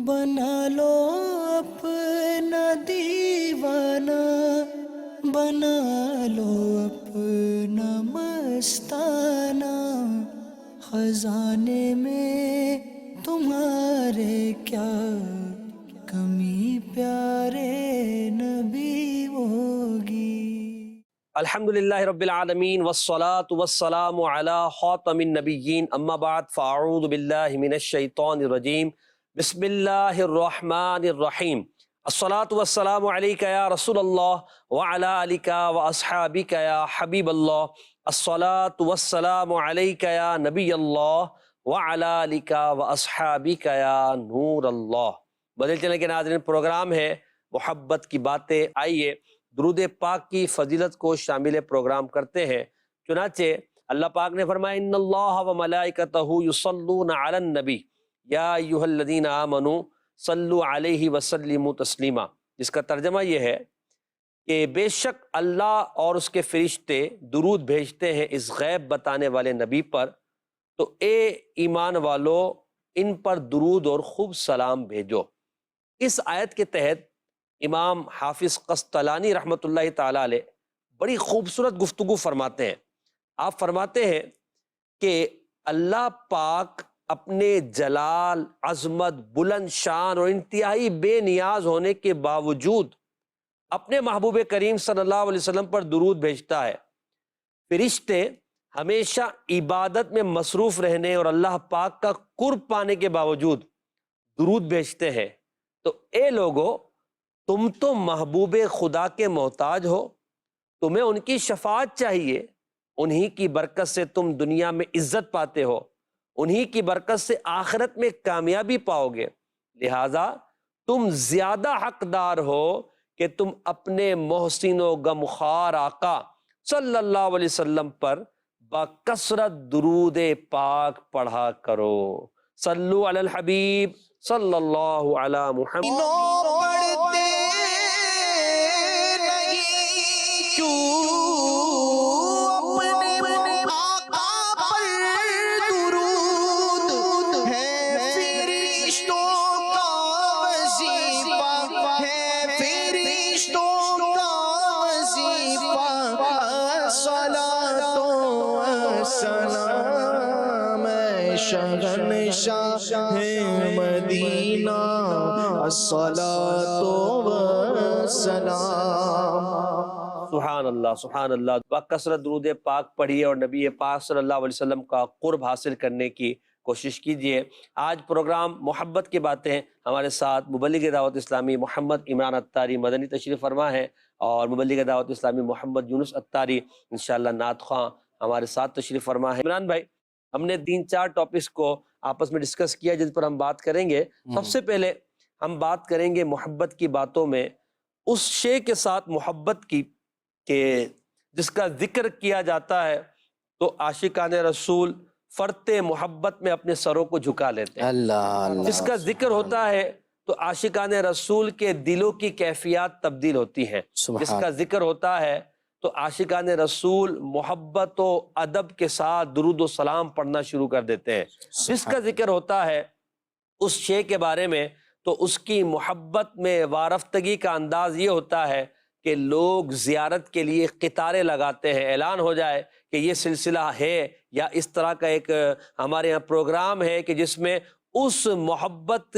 بنا لو اپنا دیوانہ، بنا لو اپنا مستانہ، خزانے میں تمہارے کیا کمی پیارے نبی ہوگی۔ الحمدللہ رب العالمین والصلاة والسلام علی خاتم النبیین، اما بعد فاعوذ باللہ من الشیطان الرجیم، بسم اللہ الرحمن الرحیم۔ الصلاة والسلام علیک یا رسول اللہ وعلی آلک واصحابک یا حبیب اللہ، الصلاة والسلام علیک یا نبی اللہ وعلی آلک واصحابک یا نور اللہ۔ بدل چلنے کے ناظرین، پروگرام ہے محبت کی باتیں۔ آئیے درود پاک کی فضیلت کو شامل پروگرام کرتے ہیں۔ چنانچہ اللہ پاک نے فرمایا ان اللہ و ملائکتہ یصلون علی النبی یا ایھا الذین آمنوا صلوا علیہ وسلموا تسلیما، جس کا ترجمہ یہ ہے کہ بے شک اللہ اور اس کے فرشتے درود بھیجتے ہیں اس غیب بتانے والے نبی پر، تو اے ایمان والو ان پر درود اور خوب سلام بھیجو۔ اس آیت کے تحت امام حافظ قسطلانی رحمۃ اللہ تعالیٰ علیہ بڑی خوبصورت گفتگو فرماتے ہیں۔ آپ فرماتے ہیں کہ اللہ پاک اپنے جلال، عظمت، بلند شان اور انتہائی بے نیاز ہونے کے باوجود اپنے محبوب کریم صلی اللہ علیہ وسلم پر درود بھیجتا ہے۔ فرشتے ہمیشہ عبادت میں مصروف رہنے اور اللہ پاک کا قرب پانے کے باوجود درود بھیجتے ہیں۔ تو اے لوگو، تم تو محبوب خدا کے محتاج ہو، تمہیں ان کی شفاعت چاہیے، انہی کی برکت سے تم دنیا میں عزت پاتے ہو، انہی کی برکت سے آخرت میں کامیابی پاؤ گے، لہٰذا تم زیادہ حقدار ہو کہ تم اپنے محسن و غمخوار آقا صلی اللہ علیہ وسلم پر بکثرت درود پاک پڑھا کرو۔ صلو علی الحبیب صلی اللہ علی محمد۔ پڑھتے نہیں کیوں اپنے آقا پر درود، ہے فرشتوں کا وظیفہ، ہے فرشتوں کا وظیفہ، الصلاۃ والسلام شہنشاہ مدینہ، الصلاۃ والسلام۔ سبحان اللہ، سبحان اللہ۔ بکثرت درود پاک پڑھیے اور نبی پاک صلی اللہ علیہ وسلم کا قرب حاصل کرنے کی کوشش کیجیے۔ آج پروگرام محبت کی باتیں، ہمارے ساتھ مبلغ دعوت اسلامی محمد عمران اتاری مدنی تشریف فرما ہے، اور مبلغ دعوت اسلامی محمد یونس اتاری انشاءاللہ نعت خواں ہمارے ساتھ تشریف فرما ہے۔ عمران بھائی، ہم نے 3-4 ٹاپکس کو آپس میں ڈسکس کیا جن پر ہم بات کریں گے۔ سب سے پہلے ہم بات کریں گے محبت کی باتوں میں اس شے کے ساتھ محبت کی کہ جس کا ذکر کیا جاتا ہے تو عاشقان رسول فرط محبت میں اپنے سروں کو جھکا لیتے ہیں۔ اللہ جس کا ذکر ہوتا ہے تو عاشقان رسول کے دلوں کی کیفیات تبدیل ہوتی ہیں۔ جس کا ذکر ہوتا ہے تو عاشقان رسول محبت و ادب کے ساتھ درود و سلام پڑھنا شروع کر دیتے ہیں۔ جس کا ذکر ہوتا ہے اس شے کے بارے میں تو اس کی محبت میں وارفتگی کا انداز یہ ہوتا ہے کہ لوگ زیارت کے لیے قطاریں لگاتے ہیں۔ اعلان ہو جائے کہ یہ سلسلہ ہے یا اس طرح کا ایک ہمارے یہاں پروگرام ہے کہ جس میں اس محبت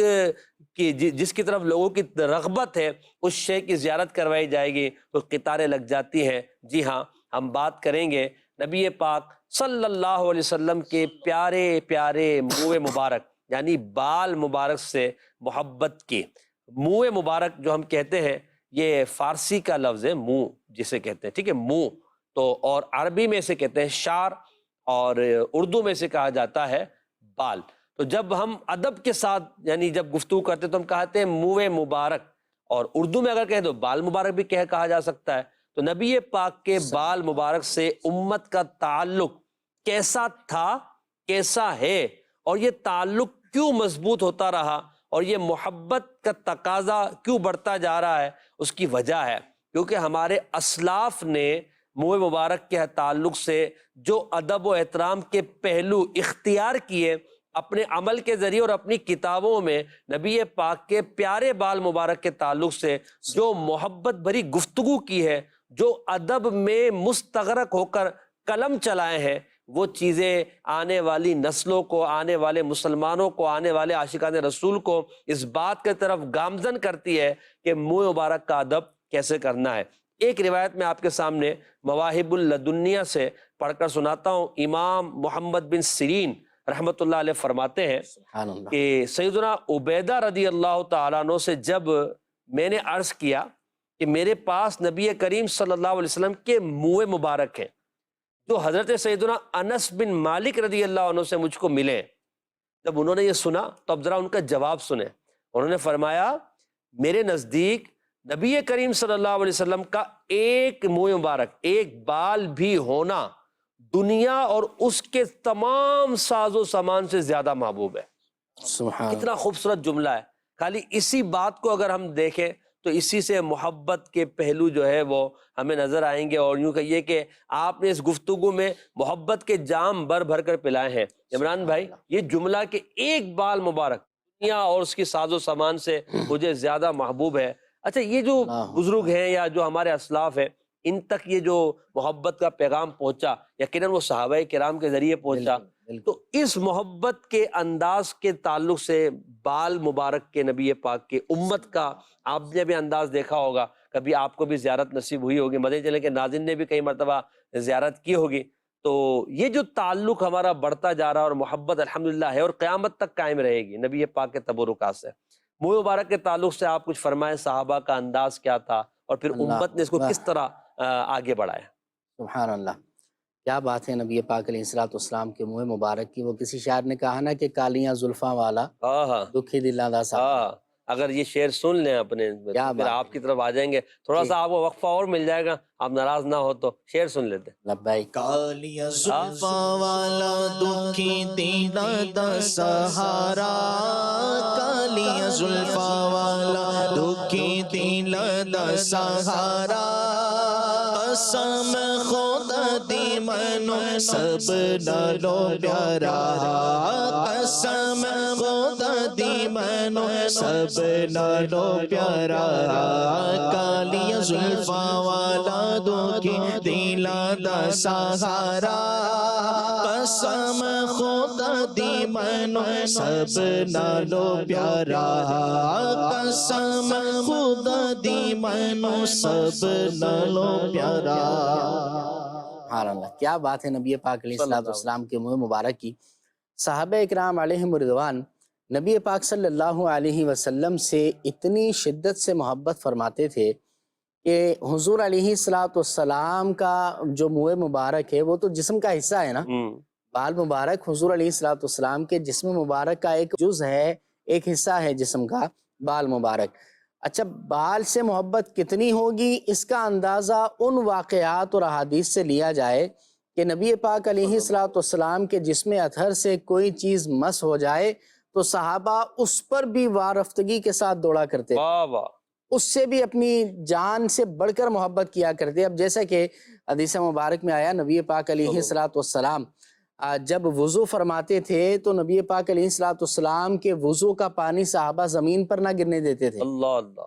کی جس کی طرف لوگوں کی رغبت ہے اس شے کی زیارت کروائی جائے گی تو قطاریں لگ جاتی ہیں۔ جی ہاں، ہم بات کریں گے نبی پاک صلی اللہ علیہ وسلم کے پیارے پیارے منہ مبارک یعنی بال مبارک سے محبت کی۔ منہ مبارک جو ہم کہتے ہیں یہ فارسی کا لفظ ہے، منہ جسے کہتے ہیں، ٹھیک ہے، منہ تو، اور عربی میں اسے کہتے ہیں شعر، اور اردو میں اسے کہا جاتا ہے بال۔ تو جب ہم ادب کے ساتھ یعنی جب گفتگو کرتے تو ہم کہتے ہیں منہ مبارک، اور اردو میں اگر کہیں تو بال مبارک بھی کہا جا سکتا ہے۔ تو نبی پاک کے بال مبارک سے امت کا تعلق کیسا تھا، کیسا ہے، اور یہ تعلق کیوں مضبوط ہوتا رہا، اور یہ محبت کا تقاضا کیوں بڑھتا جا رہا ہے، اس کی وجہ ہے کیونکہ ہمارے اسلاف نے منہ مبارک کے تعلق سے جو ادب و احترام کے پہلو اختیار کیے، اپنے عمل کے ذریعے اور اپنی کتابوں میں نبی پاک کے پیارے بال مبارک کے تعلق سے جو محبت بھری گفتگو کی ہے، جو ادب میں مستغرق ہو کر قلم چلائے ہیں، وہ چیزیں آنے والی نسلوں کو، آنے والے مسلمانوں کو، آنے والے عاشقان رسول کو اس بات کی طرف گامزن کرتی ہے کہ منہ مبارک کا ادب کیسے کرنا ہے۔ ایک روایت میں آپ کے سامنے مواہب اللدنیہ سے پڑھ کر سناتا ہوں۔ امام محمد بن سیرین رحمۃ اللہ علیہ فرماتے ہیں سبحان اللہ۔ کہ سیدنا عبیدہ رضی اللہ تعالیٰ عنہ سے جب میں نے عرض کیا کہ میرے پاس نبی کریم صلی اللہ علیہ وسلم کے منہ مبارک ہیں، جو حضرت سیدنا انس بن مالک رضی اللہ عنہ سے مجھ کو ملے، جب انہوں نے یہ سنا تو اب ذرا ان کا جواب سنیں۔ انہوں نے فرمایا میرے نزدیک نبی کریم صلی اللہ علیہ وسلم کا ایک منہ مبارک، ایک بال بھی ہونا دنیا اور اس کے تمام ساز و سامان سے زیادہ محبوب ہے۔ سبحان کتنا خوبصورت جملہ ہے۔ خالی اسی بات کو اگر ہم دیکھیں تو اسی سے محبت کے پہلو جو ہے وہ ہمیں نظر آئیں گے، اور یوں کہیے کہ آپ نے اس گفتگو میں محبت کے جام بھر بھر کر پلائے ہیں۔ عمران بھائی، یہ جملہ کہ ایک بال مبارک دنیا اور اس کی ساز و سامان سے مجھے زیادہ محبوب ہے، اچھا یہ جو بزرگ ہیں یا جو ہمارے اسلاف ہیں، ان تک یہ جو محبت کا پیغام پہنچا، یقیناً وہ صحابہ کرام کے ذریعے پہنچا، تو اس محبت کے انداز کے تعلق سے بال مبارک کے نبی پاک کے امت کا آپ نے بھی انداز دیکھا ہوگا، کبھی آپ کو بھی زیارت نصیب ہوئی ہوگی، مدنی چینل کے ناظرین نے بھی کئی مرتبہ زیارت کی ہوگی، تو یہ جو تعلق ہمارا بڑھتا جا رہا اور محبت الحمدللہ ہے اور قیامت تک قائم رہے گی نبی پاک کے تبرکات سے۔ منہ مبارک کے تعلق سے آپ کچھ فرمائیں، صحابہ کا انداز کیا تھا اور پھر امت نے اس کو کس طرح آگے بڑھایا؟ سبحان اللہ، کیا بات ہے نبی پاک علیہ الصلوۃ والسلام کے منہ مبارک کی۔ وہ کسی شاعر نے کہا نا کہ کالیاں زلفاں والا ہاں، دکھی دلاں دا سا۔ اگر یہ شعر سن لیں اپنے تو پھر آپ کی طرف آ جائیں گے، تھوڑا سا آپ کو وقفہ اور مل جائے گا، آپ ناراض نہ ہو تو شعر سن لیتے۔ لبیک۔ کالیاں زلفاں والا دکھی دینا دا سہارا، کالیاں زلفاں والا دکھی دینا دا سہارا، قسم خدا دی منو سب نالو پیارا، قسم خدا دی منو سب نالو پیارا، کالیاں زلفاں والا دکھی دینا دا سہارا، قسم خدا دی منو سب نالو پیارا، قسم خدا دی منو سب نالو پیارا۔ سبحان اللہ، کیا بات ہے نبی پاک علیہ الصلوۃ والسلام کے منہ مبارک کی۔ صحابہ اکرام علیہم رضوان نبی پاک صلی اللہ علیہ وسلم سے اتنی شدت سے محبت فرماتے تھے کہ حضور علیہ الصلوۃ والسلام کا جو منہ مبارک ہے وہ تو جسم کا حصہ ہے نا، بال مبارک حضور علیہ الصلوۃ والسلام کے جسم مبارک کا ایک جز ہے، ایک حصہ ہے جسم کا بال مبارک۔ اچھا، بال سے محبت کتنی ہوگی اس کا اندازہ ان واقعات اور احادیث سے لیا جائے کہ نبی پاک علیہ الصلوۃ والسلام کے جسم اطہر سے کوئی چیز مس ہو جائے تو صحابہ اس پر بھی وارفتگی کے ساتھ دوڑا کرتے، اس سے بھی اپنی جان سے بڑھ کر محبت کیا کرتے۔ اب جیسا کہ حدیث مبارک میں آیا، نبی پاک علیہ الصلوۃ والسلام جب وضو فرماتے تھے تو نبی پاک علیہ الصلوۃ والسلام کے وضو کا پانی صحابہ زمین پر نہ گرنے دیتے تھے۔ اللہ،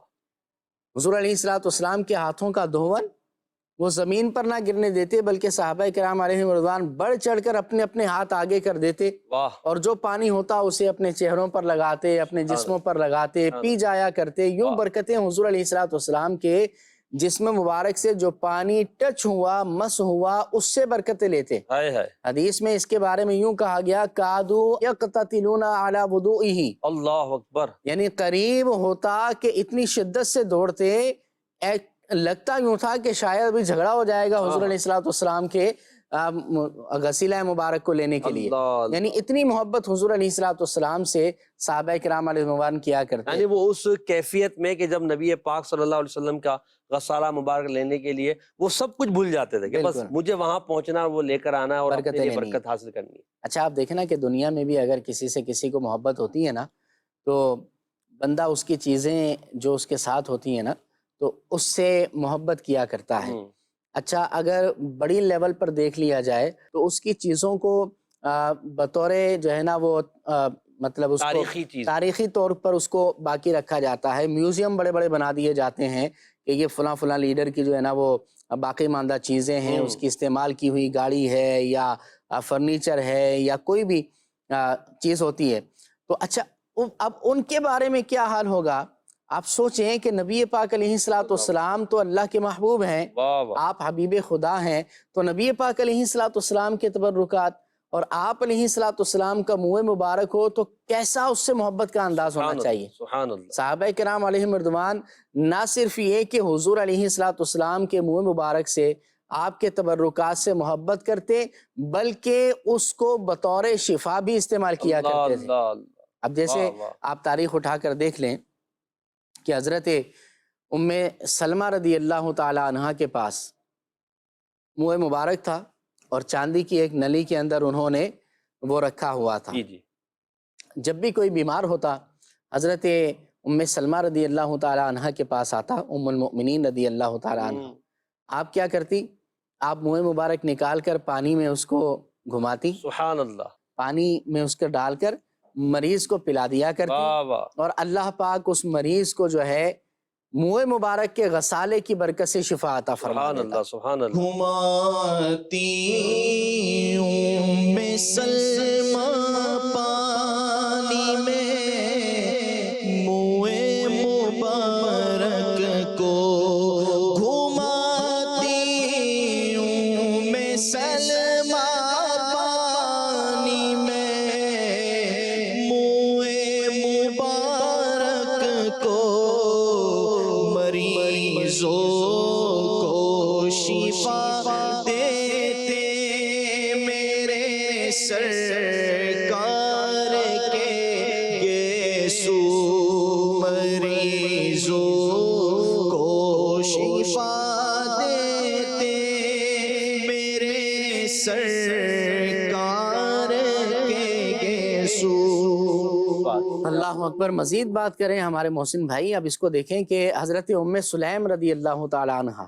حضور علیہ الصلوۃ والسلام کے ہاتھوں کا دھون وہ زمین پر نہ گرنے دیتے، بلکہ صحابہ کرام علیہ رضوان بڑھ چڑھ کر اپنے اپنے ہاتھ آگے کر دیتے، اور جو پانی ہوتا اسے اپنے چہروں پر لگاتے، اپنے جسموں پر لگاتے، پی جایا کرتے۔ یوں برکتیں حضور علیہ الصلوۃ والسلام کے جسم مبارک سے جو پانی ٹچ ہوا، مس ہوا، اس سے برکتیں لیتے۔ حدیث میں اس کے بارے میں یوں کہا گیا، کادو یقتتلون علی وضوئہ، اللہ اکبر، یعنی قریب ہوتا کہ اتنی شدت سے دوڑتے، لگتا یوں تھا کہ شاید ابھی جھگڑا ہو جائے گا حضور علیہ الصلوۃ والسلام کے غسیلہ مبارک کو لینے کے لیے، یعنی اتنی محبت حضور علیہ الصلوۃ والسلام سے صحابہ کرام علیہ رضوان کیا کرتے، یعنی وہ اس کیفیت میں کہ جب نبی پاک صلی اللہ علیہ وسلم کا غسالہ مبارک لینے کے لیے وہ سب کچھ بھول جاتے تھے کہ بس مجھے وہاں پہنچنا، وہ لے کر آنا اور اپنے لیے برکت حاصل کرنی ہے۔ اچھا، آپ دیکھیں نا کہ دنیا میں بھی اگر کسی سے کسی کو محبت ہوتی ہے نا تو بندہ اس کی چیزیں جو اس کے ساتھ ہوتی ہیں نا تو اس سے محبت کیا کرتا ہے۔ اچھا، اگر بڑی لیول پر دیکھ لیا جائے تو اس کی چیزوں کو بطور جو ہے نا وہ مطلب اس کو تاریخی چیز، تاریخی طور پر اس کو باقی رکھا جاتا ہے. میوزیم بڑے بڑے بنا دیے جاتے ہیں کہ یہ فلاں فلاں لیڈر کی جو ہے نا وہ باقی ماندہ چیزیں ہیں، اس کی استعمال کی ہوئی گاڑی ہے یا فرنیچر ہے یا کوئی بھی چیز ہوتی ہے. تو اچھا اب ان کے بارے میں کیا حال ہوگا؟ آپ سوچیں کہ نبی پاک علیہ السلام تو اللہ کے محبوب ہیں، واہ واہ، آپ حبیب خدا ہیں، تو نبی پاک علیہ السلام کے تبرکات اور آپ علیہ السلام کا منہ مبارک ہو تو کیسا اس سے محبت کا انداز سبحان ہونا اللہ، چاہیے. سبحان اللہ، صحابہ کرام علیہم رضوان نہ صرف یہ کہ حضور علیہ السلام کے منہ مبارک سے آپ کے تبرکات سے محبت کرتے، بلکہ اس کو بطور شفا بھی استعمال کیا اللہ کرتے تھے. اللہ اللہ، اب جیسے واہ واہ، آپ تاریخ اٹھا کر دیکھ لیں کہ حضرت ام سلمہ رضی اللہ تعالی عنہا کے پاس منہ مبارک تھا اور چاندی کی ایک نلی کے اندر انہوں نے وہ رکھا ہوا تھا. جی جی، جب بھی کوئی بیمار ہوتا حضرت ام سلمہ رضی اللہ تعالی عنہا کے پاس آتا، ام المؤمنین رضی اللہ تعالی عنہا، آپ کیا کرتی؟ آپ منہ مبارک نکال کر پانی میں اس کو گھماتی، سبحان اللہ، پانی میں اس کو ڈال کر مریض کو پلا دیا کرتی، واہ واہ، اور اللہ پاک اس مریض کو جو ہے منہ مبارک کے غسالے کی برکت سے شفا عطا فرما سبحان دیتا. اللہ، سبحان اللہ، گھماتی ام سلمہ پانی میں منہ مبارک کو، گھماتی ام سلمہ پانی میں منہ مبارک کو، مریضوں کو شفا دیتے میرے سرکار کے یسوع، مریضوں کو شفا دیتے میرے سرکار کے یسوع. اللہ اکبر. مزید بات کریں ہمارے محسن بھائی، اب اس کو دیکھیں کہ حضرت ام سلیم رضی اللہ تعالی عنہا،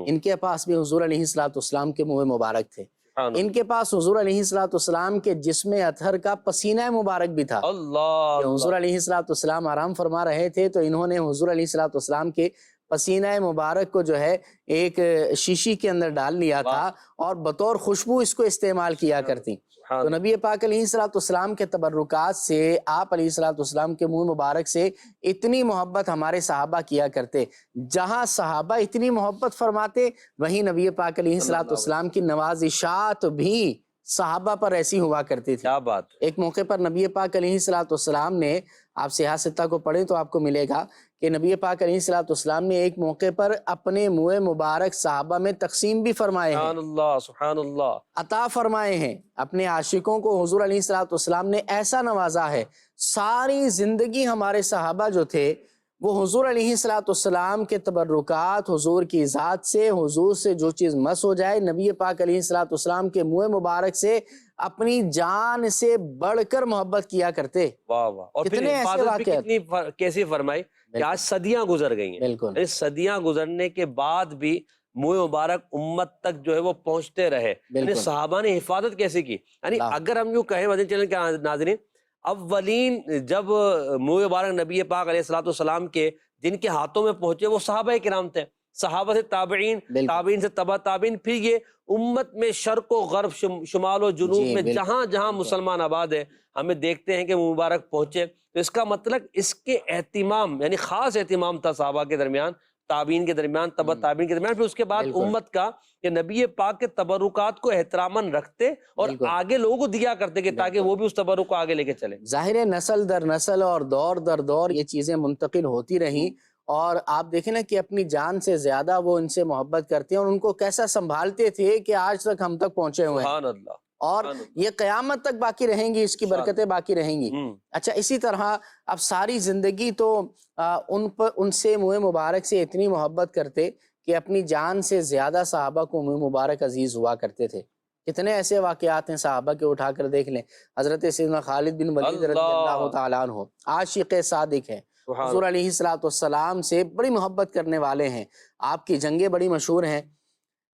ان کے پاس بھی حضور علیہ السلام کے منہ مبارک تھے. ان کے پاس حضور علیہ السلام کے جسم اطہر کا پسینہ مبارک بھی تھا. اللہ کہ حضور علیہ السلام آرام فرما رہے تھے تو انہوں نے حضور علیہ السلام کے پسینہ مبارک کو جو ہے ایک شیشی کے اندر ڈال لیا تھا اور بطور خوشبو اس کو استعمال کیا کرتی. تو نبی پاک علیہ السلام کے تبرکات سے، آپ علیہ السلام کے منہ مبارک سے اتنی محبت ہمارے صحابہ کیا کرتے. جہاں صحابہ اتنی محبت فرماتے، وہیں نبی پاک علیہ السلام کی نوازشات بھی صحابہ پر ایسی ہوا کرتی تھی. کیا بات ہے، ایک موقع پر نبی پاک علیہ السلام نے، آپ صحیح ستہ کو پڑھیں تو آپ کو ملے گا کہ نبی پاک علیہ السلام نے ایک موقع پر اپنے منہ مبارک صحابہ میں تقسیم بھی فرمائے ہیں، سبحان اللہ، سبحان اللہ، عطا فرمائے ہیں. اپنے عاشقوں کو حضور علیہ السلام نے ایسا نوازا ہے. ساری زندگی ہمارے صحابہ جو تھے وہ حضور علیہ السلام کے تبرکات، حضور کی ذات سے، حضور سے جو چیز مس ہو جائے، نبی پاک علیہ السلام کے منہ مبارک سے اپنی جان سے بڑھ کر محبت کیا کرتے. واہ واہ. اور پھر کتنے ایسے حفاظت بھی واقعات. کتنی کیسی فرمائی کہ آج صدیاں گزر گئی ہیں، بالکل یعنی صدیاں گزرنے کے بعد بھی منہ مبارک امت تک جو ہے وہ پہنچتے رہے. یعنی بالکل. صحابہ نے حفاظت کیسے کی. یعنی اللہ. اگر ہم یوں کہیں مدنی چینل کے ناظرین، اولین جب منہ مبارک نبی پاک علیہ السلام کے جن کے ہاتھوں میں پہنچے وہ صحابہ کرام تھے. صحابہ سے تابعین، بالکل. تابعین سے تبع تابعین، پھر یہ امت میں شرق و غرب، شمال و جنوب جی، میں بالکل. جہاں جہاں بالکل. مسلمان آباد ہے، ہمیں دیکھتے ہیں کہ مبارک پہنچے. تو اس کا مطلب اس کے اہتمام، یعنی خاص اہتمام تھا صحابہ کے درمیان، تابعین کے درمیان، تبع تابعین کے درمیان، پھر اس کے بعد بالکل. امت کا کہ نبی پاک کے تبرکات کو احتراماً رکھتے اور بالکل. آگے لوگوں کو دیا کرتے کہ تاکہ بالکل. وہ بھی اس تبرک کو آگے لے کے چلیں. ظاہر ہے نسل در نسل اور دور در دور یہ چیزیں منتقل ہوتی رہیں، اور آپ دیکھیں نا کہ اپنی جان سے زیادہ وہ ان سے محبت کرتے ہیں اور ان کو کیسا سنبھالتے تھے کہ آج تک ہم تک پہنچے ہوئے ہیں، سبحان اللہ، اور سبحان اللہ. یہ قیامت تک باقی رہیں گی، اس کی برکتیں باقی رہیں گی. اچھا، اسی طرح اب ساری زندگی تو ان سے منہ مبارک سے اتنی محبت کرتے کہ اپنی جان سے زیادہ صحابہ کو منہ مبارک عزیز ہوا کرتے تھے. کتنے ایسے واقعات ہیں صحابہ کے، اٹھا کر دیکھ لیں. حضرت سیدنا خالد بن ولید رضی اللہ تعالیٰ عنہ عاشق صادق ہیں، حضور علیہ السلام سے بڑی محبت کرنے والے ہیں. آپ کی جنگیں بڑی مشہور ہیں.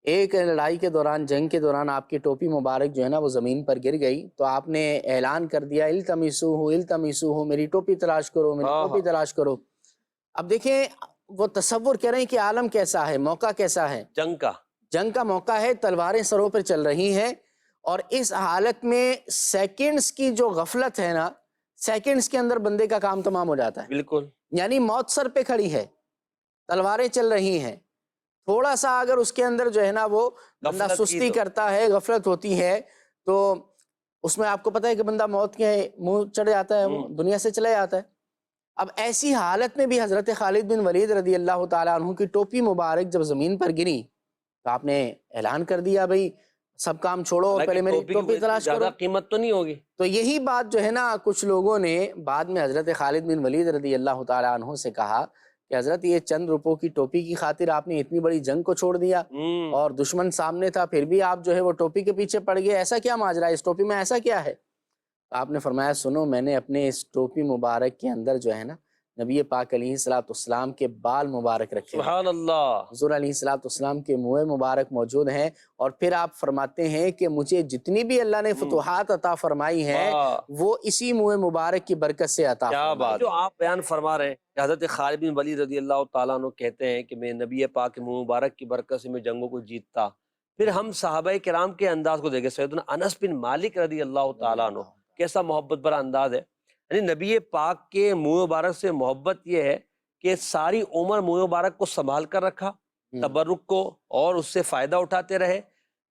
ایک لڑائی کے دوران، جنگ کے دوران آپ کی ٹوپی مبارک جو ہے نا وہ زمین پر گر گئی، تو آپ نے اعلان کر دیا التمسوہ، میری ٹوپی تلاش کرو، میری ٹوپی تلاش کرو۔ اب دیکھیں وہ تصور کریں کہ عالم کیسا ہے، موقع کیسا ہے، جنگ کا موقع ہے، تلواریں سروں پر چل رہی ہیں، اور اس حالت میں سیکنڈز کی جو غفلت ہے نا، سیکنڈز کے اندر بندے کا کام تمام ہو جاتا ہے۔ بالکل، یعنی موت سر پہ کھڑی ہے، تلواریں چل رہی ہیں، تھوڑا سا اگر اس کے اندر جو ہے نا وہ بندہ سستی کرتا ہے، غفلت ہوتی ہے، تو اس میں آپ کو پتہ ہے کہ بندہ موت کے منہ چڑھ جاتا ہے، وہ دنیا سے چلا جاتا ہے۔ اب ایسی حالت میں بھی حضرت خالد بن ولید رضی اللہ تعالیٰ عنہ کی ٹوپی مبارک جب زمین پر گری تو آپ نے اعلان کر دیا بھائی سب کام چھوڑو اور پہلے میری ٹوپی تلاش کرو۔ زیادہ قیمت تو نہیں ہوگی۔ تو یہی بات جو ہے نا کچھ لوگوں نے بعد میں حضرت خالد بن ولید رضی اللہ تعالیٰ عنہ سے کہا کہ حضرت یہ چند روپوں کی ٹوپی کی خاطر آپ نے اتنی بڑی جنگ کو چھوڑ دیا، اور دشمن سامنے تھا پھر بھی آپ جو ہے وہ ٹوپی کے پیچھے پڑ گئے، ایسا کیا ماجرا ہے، اس ٹوپی میں ایسا کیا ہے؟ آپ نے فرمایا سنو، میں نے اپنے اس ٹوپی مبارک کے اندر جو ہے نا نبی پاک علیہ السلام کے بال مبارک رکھے، سبحان اللہ، حضور علیہ السلام کے منہ مبارک موجود ہیں، اور پھر آپ فرماتے ہیں کہ مجھے جتنی بھی اللہ نے فتوحات عطا فرمائی ہیں وہ اسی منہ مبارک کی برکت سے عطا فرمائی۔ جو آپ بیان فرما رہے ہیں کہ حضرت خالد بن ولید رضی اللہ تعالیٰ عنہ کہتے ہیں کہ میں نبی پاک کے منہ مبارک کی برکت سے میں جنگوں کو جیتتا، پھر ہم صحابہ کرام کے انداز کو دیکھیں، سیدنا انس بن مالک رضی اللہ تعالیٰ عنہ کیسا محبت بھرا انداز ہے، یعنی نبی پاک کے منہ مبارک سے محبت یہ ہے کہ ساری عمر منہ مبارک کو سنبھال کر رکھا، تبرک کو، اور اس سے فائدہ اٹھاتے رہے۔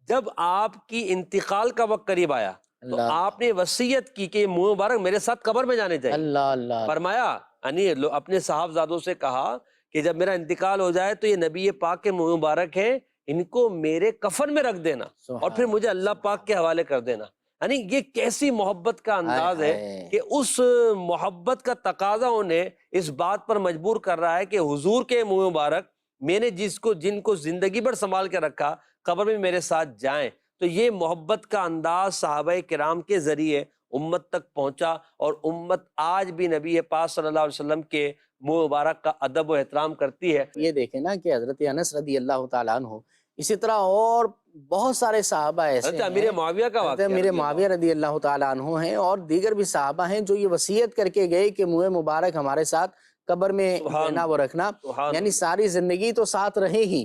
جب آپ کی انتقال کا وقت قریب آیا تو آپ نے وصیت کی کہ منہ مبارک میرے ساتھ قبر میں جانے چاہیے۔ فرمایا یعنی اپنے صحابزادوں سے کہا کہ جب میرا انتقال ہو جائے تو یہ نبی پاک کے منہ مبارک ہیں، ان کو میرے کفن میں رکھ دینا اور پھر مجھے اللہ پاک کے حوالے کر دینا۔ یعنی یہ کیسی محبت کا انداز ہے کہ اس محبت کا تقاضا انہیں اس بات پر مجبور کر رہا ہے کہ حضور کے منہ مبارک میں نے جن کو زندگی بھر سنبھال کے رکھا قبر میں میرے ساتھ جائیں۔ تو یہ محبت کا انداز صحابہ کرام کے ذریعے امت تک پہنچا، اور امت آج بھی نبی پاک صلی اللہ علیہ وسلم کے منہ مبارک کا ادب و احترام کرتی ہے۔ یہ دیکھیں نا کہ حضرت انس رضی اللہ تعالیٰ عنہ، اسی طرح اور بہت سارے صحابہ ایسے ہیں، امیر معاویہ کا واقعہ، امیر معاویہ رضی اللہ تعالیٰ عنہ ہیں، اور دیگر بھی صحابہ ہیں جو یہ وصیت کر کے گئے کہ منہ مبارک ہمارے ساتھ قبر میں رہنا وہ رکھنا، یعنی ساری زندگی تو ساتھ رہے ہی،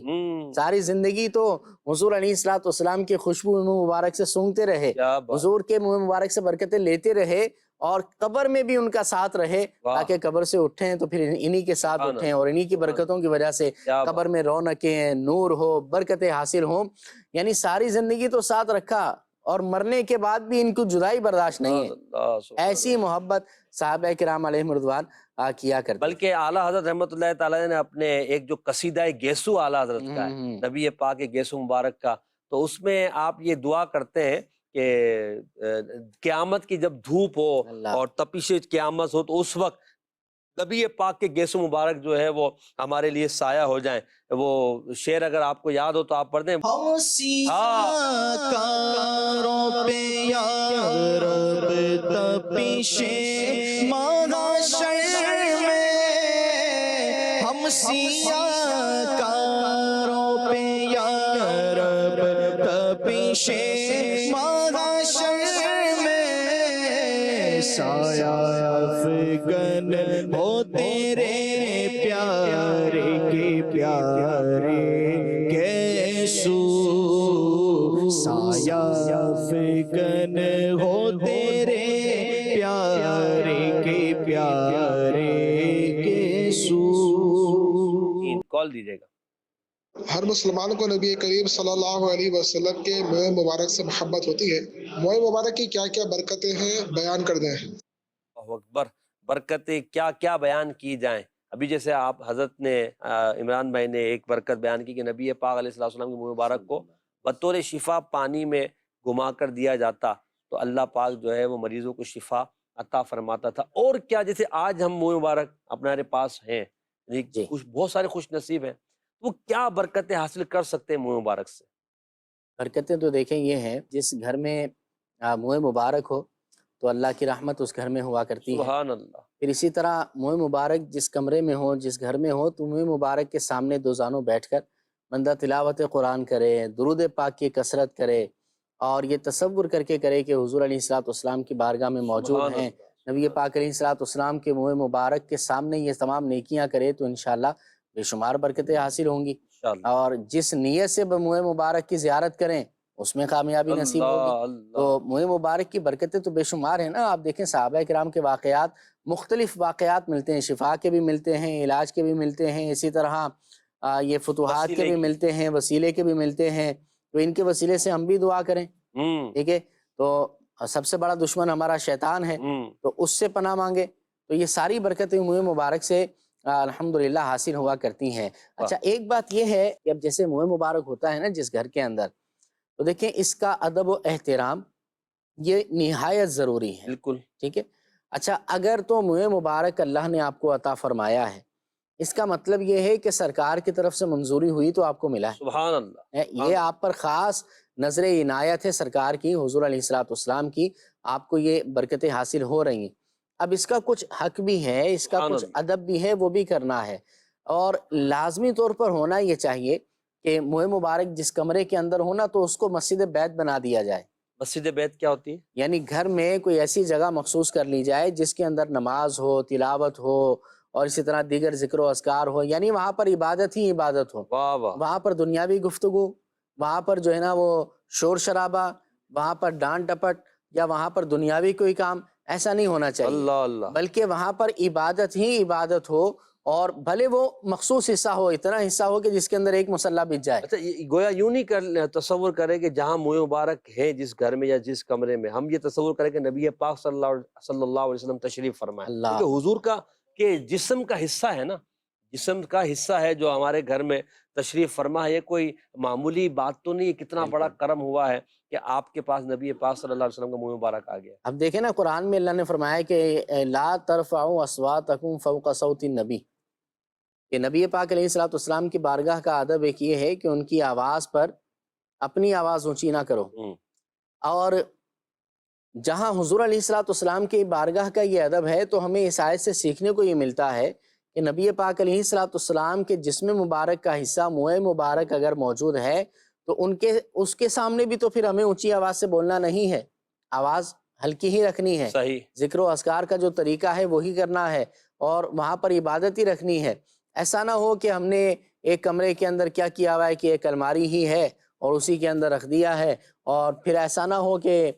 ساری زندگی تو حضور علیہ السلام کی خوشبو منہ مبارک سے سونگتے رہے، حضور کے منہ مبارک سے برکتیں لیتے رہے، اور قبر میں بھی ان کا ساتھ رہے تاکہ قبر سے اٹھیں تو پھر انہی کے ساتھ اٹھیں، اور انہی کی برکتوں کی وجہ سے قبر میں رونقیں، نور ہو، برکتیں حاصل ہوں۔ یعنی ساری زندگی تو ساتھ رکھا اور مرنے کے بعد بھی ان کو جدائی برداشت نہیں ہے۔ ایسی محبت صحابہ کرام علیہم رضوان کیا کرتے۔ بلکہ اعلیٰ حضرت رحمۃ اللہ تعالیٰ نے اپنے ایک جو قصیدہ گیسو اعلیٰ حضرت کا ہے، نبی پاک کے گیسو مبارک کا، تو اس میں آپ یہ دعا کرتے ہیں کہ قیامت کی جب دھوپ ہو اور تپش قیامت ہو تو اس وقت نبی پاک کے گیسو مبارک جو ہے وہ ہمارے لیے سایہ ہو جائیں۔ وہ شعر اگر آپ کو یاد ہو تو آپ پڑھ دیں۔ ہم سیاہ کاروں پہ یا رب تپش محشر میں، ہم سیاہ کاروں پہ یا رب تپش محشر میں، سایہ افغن ہو تیرے پیارے کے پیارے گیسو، سایہ افغن ہو تیرے پیارے کے پیارے گیسو۔ کال دیجیے گا۔ ہر مسلمان کو نبی کریم صلی اللہ علیہ وسلم کے منہ مبارک سے محبت ہوتی ہے۔ منہ مبارک کی کیا کیا برکتیں ہیں بیان کر دیں۔ اللہ اکبر، برکتیں کیا کیا بیان کی جائیں۔ ابھی جیسے آپ حضرت نے عمران بھائی نے ایک برکت بیان کی کہ نبی پاک علیہ السلام کے منہ مبارک کو بطور شفا پانی میں گھما کر دیا جاتا تو اللہ پاک جو ہے وہ مریضوں کو شفا عطا فرماتا تھا۔ اور کیا جیسے آج ہم منہ مبارک اپنے پاس ہیں، بہت سارے خوش نصیب ہیں، وہ کیا برکتیں حاصل کر سکتے ہیں منہ مبارک سے؟ برکتیں تو دیکھیں یہ ہیں، جس گھر میں منہ مبارک ہو تو اللہ کی رحمت اس گھر میں ہوا کرتی ہے۔ سبحان اللہ۔ پھر اسی طرح منہ مبارک جس کمرے میں ہو، جس گھر میں ہو، تو منہ مبارک کے سامنے دو زانوں بیٹھ کر بندہ تلاوت قرآن کرے، درود پاک کی کثرت کرے، اور یہ تصور کر کے کرے کہ حضور علیہ الصلوۃ والسلام کی بارگاہ میں موجود سبحان ہیں، اللہ، نبی پاک علیہ الصلوۃ والسلام کے منہ مبارک کے سامنے یہ تمام نیکیاں کرے تو انشاءاللہ بے شمار برکتیں حاصل ہوں گی، انشاءاللہ۔ اور جس نیت سے منہ مبارک کی زیارت کریں اس میں کامیابی نصیب ہوگی۔ اللہ تو منہ مبارک کی برکتیں تو بے شمار ہیں نا۔ آپ دیکھیں صحابہ کرام کے واقعات، مختلف واقعات ملتے ہیں، شفا کے بھی ملتے ہیں، علاج کے بھی ملتے ہیں، اسی طرح یہ فتوحات کے وسیلے بھی کی۔ ملتے ہیں، وسیلے کے بھی ملتے ہیں، تو ان کے وسیلے سے ہم بھی دعا کریں، ٹھیک ہے۔ تو سب سے بڑا دشمن ہمارا شیطان ہے، تو اس سے پناہ مانگے، تو یہ ساری برکتیں منہ مبارک سے الحمدللہ حاصل ہوا کرتی ہیں۔ اچھا ایک بات یہ ہے کہ اب جیسے منہ مبارک ہوتا ہے نا جس گھر کے اندر، تو دیکھیں اس کا ادب و احترام یہ نہایت ضروری ہے، بالکل، ٹھیک ہے۔ اچھا اگر تو منہ مبارک اللہ نے آپ کو عطا فرمایا ہے، اس کا مطلب یہ ہے کہ سرکار کی طرف سے منظوری ہوئی تو آپ کو ملا ہے، سبحان اللہ، یہ آپ پر خاص نظر عنایت ہے سرکار کی، حضور علیہ الصلوۃ والسلام کی، آپ کو یہ برکتیں حاصل ہو رہی ہیں۔ اب اس کا کچھ حق بھی ہے، اس کا سبحان کچھ اللہ۔ ادب بھی ہے، وہ بھی کرنا ہے، اور لازمی طور پر ہونا یہ چاہیے کہ منہ مبارک جس کمرے کے اندر ہونا تو اس کو مسجد بیت بنا دیا جائے، مسجد بیت کیا ہوتی ہے؟ یعنی گھر میں کوئی ایسی جگہ مخصوص کر لی جائے جس کے اندر نماز ہو، تلاوت ہو، اور اسی طرح دیگر ذکر و اذکار ہو، یعنی وہاں پر عبادت ہی عبادت ہو، واہ واہ، وہاں پر دنیاوی گفتگو، وہاں پر جو ہے نا وہ شور شرابہ، وہاں پر ڈانٹ ڈپٹ، یا وہاں پر دنیاوی کوئی کام، ایسا نہیں ہونا چاہیے، اللہ اللہ، بلکہ وہاں پر عبادت ہی عبادت ہو، اور بھلے وہ مخصوص حصہ ہو، اتنا حصہ ہو کہ جس کے اندر ایک مصلی بچ جائے۔ اچھا گویا یوں نہیں تصور کرے کہ جہاں منہ مبارک ہے جس گھر میں یا جس کمرے میں، ہم یہ تصور کریں کہ نبی پاک صلی اللہ علیہ وسلم تشریف فرمائے، اللہ، کیونکہ حضور کا کہ جسم کا حصہ ہے نا، جسم کا حصہ ہے جو ہمارے گھر میں تشریف فرما ہے، یہ کوئی معمولی بات تو نہیں ہے، کتنا بڑا کرم ہوا ہے کہ آپ کے پاس نبی پاک صلی اللہ علیہ وسلم کا منہ مبارک آ گیا۔ اب دیکھیں نا قرآن میں اللہ نے فرمایا کہ لا ترفعوا اصواتکم فوق صوت النبی، کہ نبی پاک علیہ الصلوۃ والسلام کی بارگاہ کا ادب ایک یہ ہے کہ ان کی آواز پر اپنی آواز اونچی نہ کرو، اور جہاں حضور علیہ الصلوۃ والسلام کی بارگاہ کا یہ ادب ہے تو ہمیں اس آیت سے سیکھنے کو یہ ملتا ہے کہ نبی پاک علیہ الصلوۃ والسلام کے جسم مبارک کا حصہ منہ مبارک اگر موجود ہے تو اس کے سامنے بھی تو پھر ہمیں اونچی آواز سے بولنا نہیں ہے، آواز ہلکی ہی رکھنی ہے، صحیح، ذکر و اذکار کا جو طریقہ ہے وہی کرنا ہے، اور وہاں پر عبادت ہی رکھنی ہے۔ ایسا نہ ہو کہ ہم نے ایک کمرے کے اندر کیا کیا ہوا ہے کہ ایک الماری ہی ہے اور اسی کے اندر رکھ دیا ہے، اور پھر ایسا نہ ہو کہ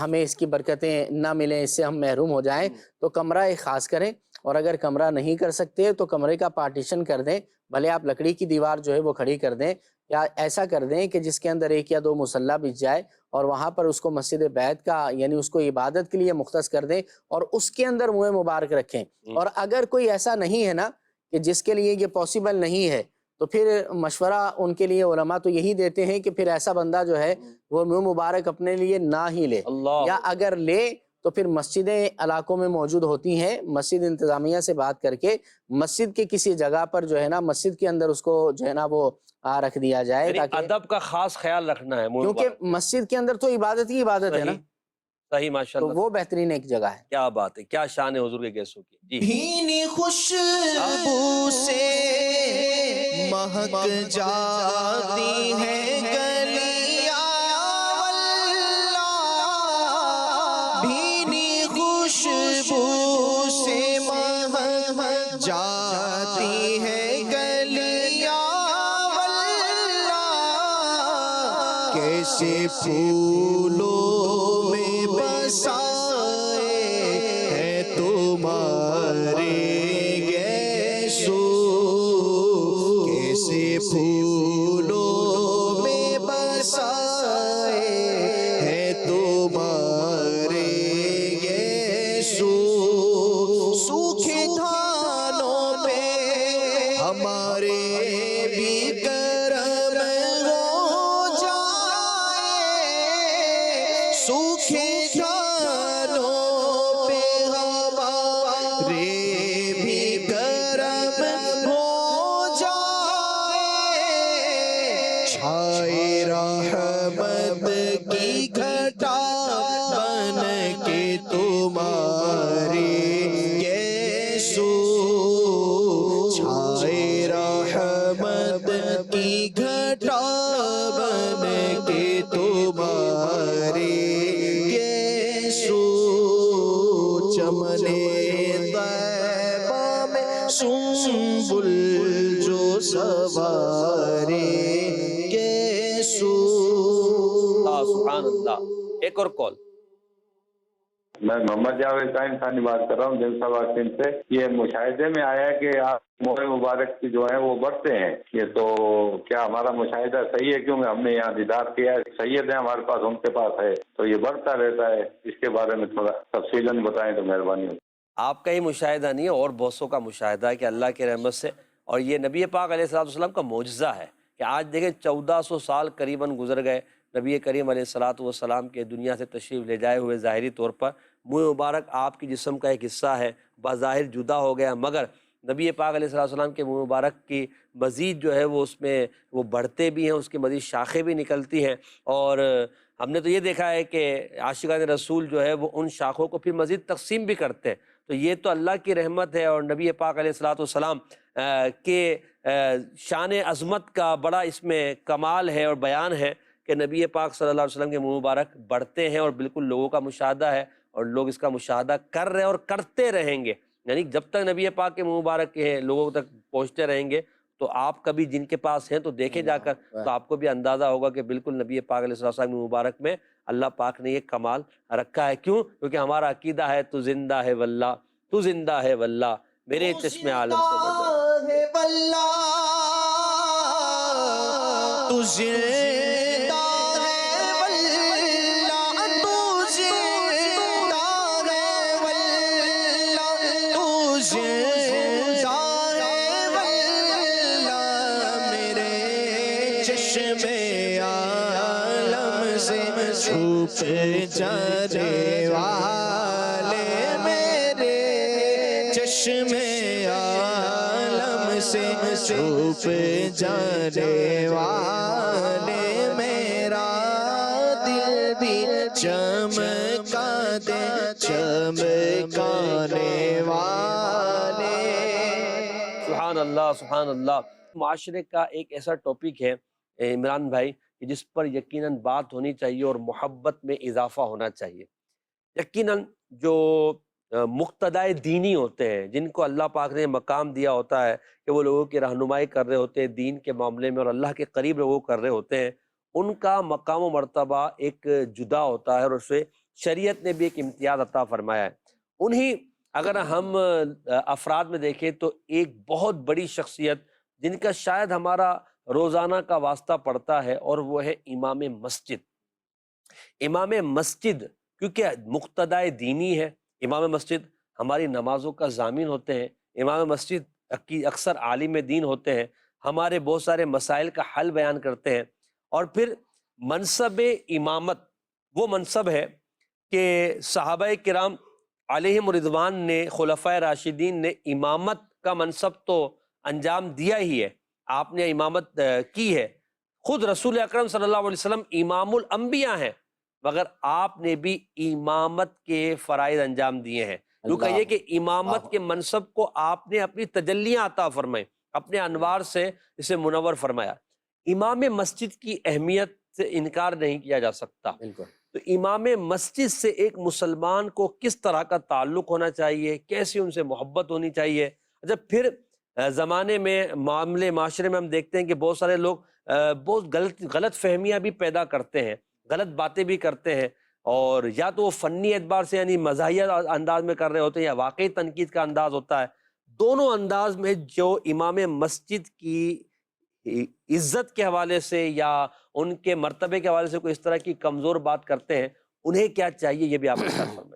ہمیں اس کی برکتیں نہ ملیں، اس سے ہم محروم ہو جائیں۔ تو کمرہ ایک خاص کریں، اور اگر کمرہ نہیں کر سکتے تو کمرے کا پارٹیشن کر دیں، بھلے آپ لکڑی کی دیوار جو ہے وہ کھڑی کر دیں، یا ایسا کر دیں کہ جس کے اندر ایک یا دو مصلی بچ جائے، اور وہاں پر اس کو مسجد بیت کا یعنی اس کو عبادت کے لیے مختص کر دیں، اور اس کے اندر منہ مبارک رکھیں۔ اور اگر کوئی ایسا نہیں ہے نا کہ جس کے لیے یہ پاسبل نہیں ہے، تو پھر مشورہ ان کے لیے علماء تو یہی دیتے ہیں کہ پھر ایسا بندہ جو ہے وہ منہ مبارک اپنے لیے نہ ہی لے، اللہ، یا اگر لے تو پھر مسجدیں علاقوں میں موجود ہوتی ہیں، مسجد انتظامیہ سے بات کر کے مسجد کے کسی جگہ پر جو ہے نا مسجد کے اندر اس کو جو ہے نا وہ رکھ دیا جائے، یعنی تاکہ ادب کا خاص خیال رکھنا ہے منہ کیونکہ مبارک، مسجد کے اندر تو عبادت ہی عبادت ہے نا، صحیح، صحیح، تو ماشاءاللہ، وہ بہترین ایک جگہ ہے۔ کیا بات ہے، کیا شان ہے حضور کے گیسوں کی، جی، بھینی خوشبو سے مہک جاتی ہے گلیاں واللہ، بھینی خوشبو سے مہک جاتی ہے گلیاں واللہ، کیسے پھولوں میں بسائے ہے تمہارے گیسو، کیسے پھولوں میں بسائے ہے تمہارے گیسو، سوکھے دھانوں پہ ہمارے بھی کرم ہو جائے، سوکھے دھانوں پہ ہمارے بھی کرم ہو جائے، چھائے رحمت کی گھٹا بن کے تمہارے گیسو، چھائے رحمت سنبل جو سوارے کے سو. سبحان اللہ. ایک اور کال. میں محمد جاوید ٹائم خانی بات کر رہا ہوں جن سبا سندھ سے. یہ مشاہدے میں آیا ہے کہ آپ ماہ مبارک کی جو ہیں وہ بڑھتے ہیں. یہ تو کیا ہمارا مشاہدہ صحیح ہے؟ کیونکہ ہم نے یہاں دیدار کیا ہے, سید ہیں ہمارے پاس, ان کے پاس ہے, تو یہ بڑھتا رہتا ہے. اس کے بارے میں تھوڑا تفصیلاً بتائیں تو مہربانی ہوگی. آپ کا ہی مشاہدہ نہیں ہے, اور بہت سو کا مشاہدہ ہے کہ اللہ کے رحمت سے, اور یہ نبی پاک علیہ الصلوۃ والسلام کا معجزہ ہے کہ آج دیکھیں 1400 سال قریباً گزر گئے نبی کریم علیہ الصلوۃ والسلام کے دنیا سے تشریف لے جائے ہوئے. ظاہری طور پر منہ مبارک آپ کی جسم کا ایک حصہ ہے, بظاہر جدا ہو گیا, مگر نبی پاک علیہ الصلوۃ والسلام کے منہ مبارک کی مزید جو ہے وہ اس میں وہ بڑھتے بھی ہیں, اس کی مزید شاخیں بھی نکلتی ہیں. اور ہم نے تو یہ دیکھا ہے کہ عاشقان رسول جو ہے وہ ان شاخوں کو پھر مزید تقسیم بھی کرتے ہیں. تو یہ تو اللہ کی رحمت ہے, اور نبی پاک علیہ الصلوۃ والسلام کے شان عظمت کا بڑا اس میں کمال ہے اور بیان ہے کہ نبی پاک صلی اللہ علیہ وسلم کے منہ مبارک بڑھتے ہیں, اور بالکل لوگوں کا مشاہدہ ہے, اور لوگ اس کا مشاہدہ کر رہے ہیں اور کرتے رہیں گے. یعنی جب تک نبی پاک کے منہ مبارک کے لوگوں تک پہنچتے رہیں گے, تو آپ کبھی جن کے پاس ہیں تو دیکھیں جا کر, تو آپ کو بھی اندازہ ہوگا کہ بالکل نبی پاک علیہ السلام کے مبارک میں اللہ پاک نے یہ کمال رکھا ہے. کیوں؟ کیونکہ ہمارا عقیدہ ہے تو زندہ ہے واللہ, تو زندہ ہے واللہ, میرے چشم عالم سے بڑھ ہے واللہ, تو زندہ ہے واللہ, تو زندہ ہے واللہ, تو زندہ ہے واللہ, میرے چشم عالم سے چھپ جانے والے, میرے چشم عالم سے چھپ جانے والے, میرا دل بھی چمکا دے چمکانے والے. سبحان اللہ سبحان اللہ. معاشرے کا ایک ایسا ٹاپک ہے عمران بھائی کہ جس پر یقیناً بات ہونی چاہیے اور محبت میں اضافہ ہونا چاہیے. یقیناً جو مقتدائے دینی ہوتے ہیں, جن کو اللہ پاک نے مقام دیا ہوتا ہے کہ وہ لوگوں کی رہنمائی کر رہے ہوتے ہیں دین کے معاملے میں, اور اللہ کے قریب لوگوں کر رہے ہوتے ہیں, ان کا مقام و مرتبہ ایک جدا ہوتا ہے, اور اسے شریعت نے بھی ایک امتیاز عطا فرمایا ہے. انہی اگر ہم افراد میں دیکھیں تو ایک بہت بڑی شخصیت جن کا شاید ہمارا روزانہ کا واسطہ پڑتا ہے, اور وہ ہے امام مسجد. امام مسجد کیونکہ مقتدائے دینی ہے, امام مسجد ہماری نمازوں کا ضامن ہوتے ہیں, امام مسجد اکثر عالم دین ہوتے ہیں, ہمارے بہت سارے مسائل کا حل بیان کرتے ہیں. اور پھر منصب امامت وہ منصب ہے کہ صحابہ کرام علیہم رضوان نے, خلفائے راشدین نے امامت کا منصب تو انجام دیا ہی ہے, آپ نے امامت کی ہے. خود رسول اکرم صلی اللہ علیہ وسلم امام الانبیاء ہیں, مگر آپ نے بھی امامت کے فرائض انجام دیے ہیں. یوں کہیے کہ امامت کے منصب کو آپ نے اپنی تجلیاں عطا فرمائیں, اپنے انوار سے اسے منور فرمایا. امام مسجد کی اہمیت سے انکار نہیں کیا جا سکتا. تو امام مسجد سے ایک مسلمان کو کس طرح کا تعلق ہونا چاہیے, کیسی ان سے محبت ہونی چاہیے. اچھا, پھر زمانے میں معاشرے میں ہم دیکھتے ہیں کہ بہت سارے لوگ بہت غلط فہمیاں بھی پیدا کرتے ہیں, غلط باتیں بھی کرتے ہیں, اور یا تو وہ فنی اعتبار سے یعنی مزاحیہ انداز میں کر رہے ہوتے ہیں, یا واقعی تنقید کا انداز ہوتا ہے. دونوں انداز میں جو امام مسجد کی عزت کے حوالے سے یا ان کے مرتبے کے حوالے سے کوئی اس طرح کی کمزور بات کرتے ہیں, انہیں کیا چاہیے یہ بھی آپ کے ساتھ فرمائیے.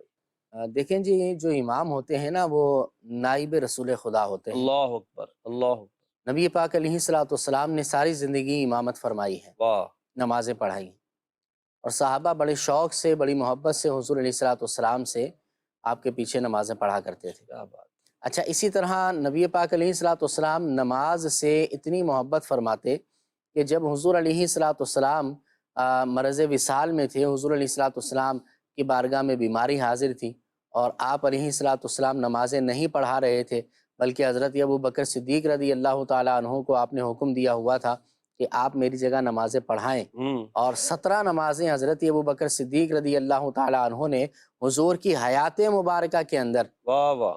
دیکھیں جی, جو امام ہوتے ہیں نا وہ نائب رسول خدا ہوتے ہیں. اللہ اکبر اللہ اکبر. نبی پاک علیہ الصلوۃ والسلام نے ساری زندگی امامت فرمائی ہے, واہ, نمازیں پڑھائی, اور صحابہ بڑے شوق سے بڑی محبت سے حضور علیہ الصلوۃ والسلام سے آپ کے پیچھے نمازیں پڑھا کرتے تھے. کیا بات. اچھا, اسی طرح نبی پاک علیہ الصلوۃ والسلام نماز سے اتنی محبت فرماتے کہ جب حضور علیہ الصلوۃ والسلام مرض وصال میں تھے, حضور علیہ الصلوۃ والسلام کی بارگاہ میں بیماری حاضر تھی, اور آپ علیہ الصلوۃ والسلام نمازیں نہیں پڑھا رہے تھے, بلکہ حضرت ابو بکر صدیق رضی اللہ تعالیٰ عنہ کو آپ نے حکم دیا ہوا تھا کہ آپ میری جگہ نمازیں پڑھائیں. اور 17 نمازیں حضرت ابو بکر صدیق رضی اللہ تعالیٰ عنہ نے حضور کی حیات مبارکہ کے اندر واہ واہ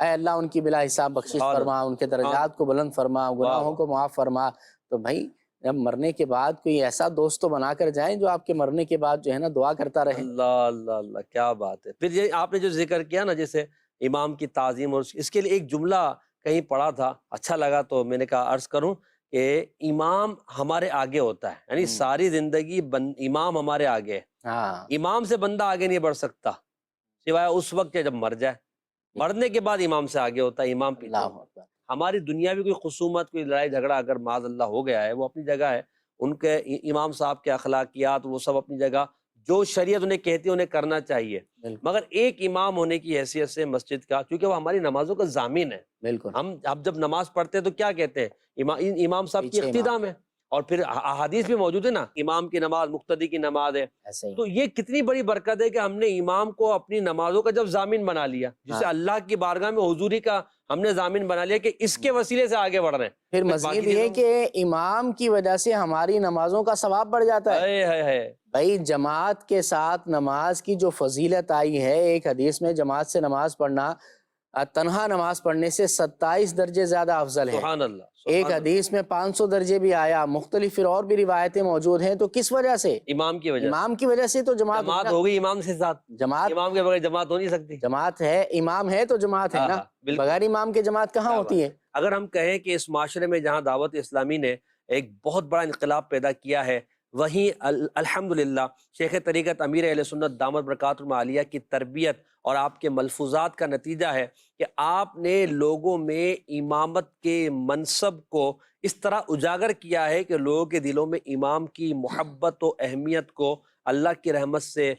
اے اللہ ان کی بلا حساب بخشش سبحان فرما، ان کے درجات کو بلند فرما، گناہوں کو معاف فرما۔ تو بھائی جب مرنے کے بعد کوئی ایسا دوست تو بنا کر جائیں جو آپ کے مرنے کے بعد جو ہے نا دعا کرتا رہے۔ اللہ اللہ اللہ، کیا بات ہے۔ پھر یہ آپ نے جو ذکر کیا نا جیسے امام کی تعظیم، اور اس کے لیے ایک جملہ کہیں پڑھا تھا، اچھا لگا تو میں نے کہا عرض کروں کہ امام ہمارے آگے ہوتا ہے، یعنی ساری زندگی امام ہمارے آگے ہے۔ ہاں امام سے بندہ آگے نہیں بڑھ سکتا سوائے اس وقت کہ جب مر جائے، مرنے کے بعد امام سے آگے ہوتا ہے، امام پیچھے اللہ ہوتا ہے۔ اکبر۔ ہماری دنیا میں کوئی خصومت، کوئی لڑائی جھگڑا اگر معاذ اللہ ہو گیا ہے وہ اپنی جگہ ہے، ان کے امام صاحب کے اخلاقیات وہ سب اپنی جگہ، جو شریعت انہیں کہتی ہے انہیں کرنا چاہیے، بالکل مگر ایک امام ہونے کی حیثیت سے مسجد کا، کیونکہ وہ ہماری نمازوں کا ضامن ہے۔ بالکل، ہم جب نماز پڑھتے ہیں تو کیا کہتے ہیں؟ امام صاحب کی پیچھے امام، اقتدام ہے، اور پھر احادیث بھی موجود ہے نا، امام کی نماز مقتدی کی نماز ہے۔ ایسے ہی۔ تو یہ کتنی بڑی برکت ہے کہ ہم نے امام کو اپنی نمازوں کا جب ضامن بنا لیا، جسے ہاں۔ اللہ کی بارگاہ میں حضوری کا ہم نے ضامن بنا لیا کہ اس کے وسیلے سے آگے بڑھ رہے ہیں۔ پھر باقی مزید چیزوں یہ میں- کہ امام کی وجہ سے ہماری نمازوں کا ثواب بڑھ جاتا ہے۔ اے ہے بھائی جماعت کے ساتھ نماز کی جو فضیلت آئی ہے، ایک حدیث میں جماعت سے نماز پڑھنا تنہا نماز پڑھنے سے 27 درجے زیادہ افضل ہے۔ سبحان اللہ، ایک سبحان حدیث میں 500 درجے بھی آیا، مختلف پھر اور بھی روایتیں موجود ہیں۔ تو کس وجہ سے؟ اللہ، امام کی وجہ سے امام کی وجہ سے تو جماعت جماعت ہوئی نا۔ ہو گئی امام سے ساتھ، جماعت امام کے بغیر جماعت ہو نہیں سکتی۔ جماعت ہے، امام ہے تو جماعت ہے نا، ہاں، بالکل۔ بغیر امام کے جماعت کہاں کیا ہوتی بات ہے؟ اگر ہم کہیں کہ اس معاشرے میں جہاں دعوت اسلامی نے ایک بہت بڑا انقلاب پیدا کیا ہے، وہیں الحمدللہ شیخ طریقت امیر اہل سنت دامت برکاتہ العالیہ کی تربیت اور آپ کے ملفوظات کا نتیجہ ہے کہ آپ نے لوگوں میں امامت کے منصب کو اس طرح اجاگر کیا ہے کہ لوگوں کے دلوں میں امام کی محبت و اہمیت کو اللہ کی رحمت سے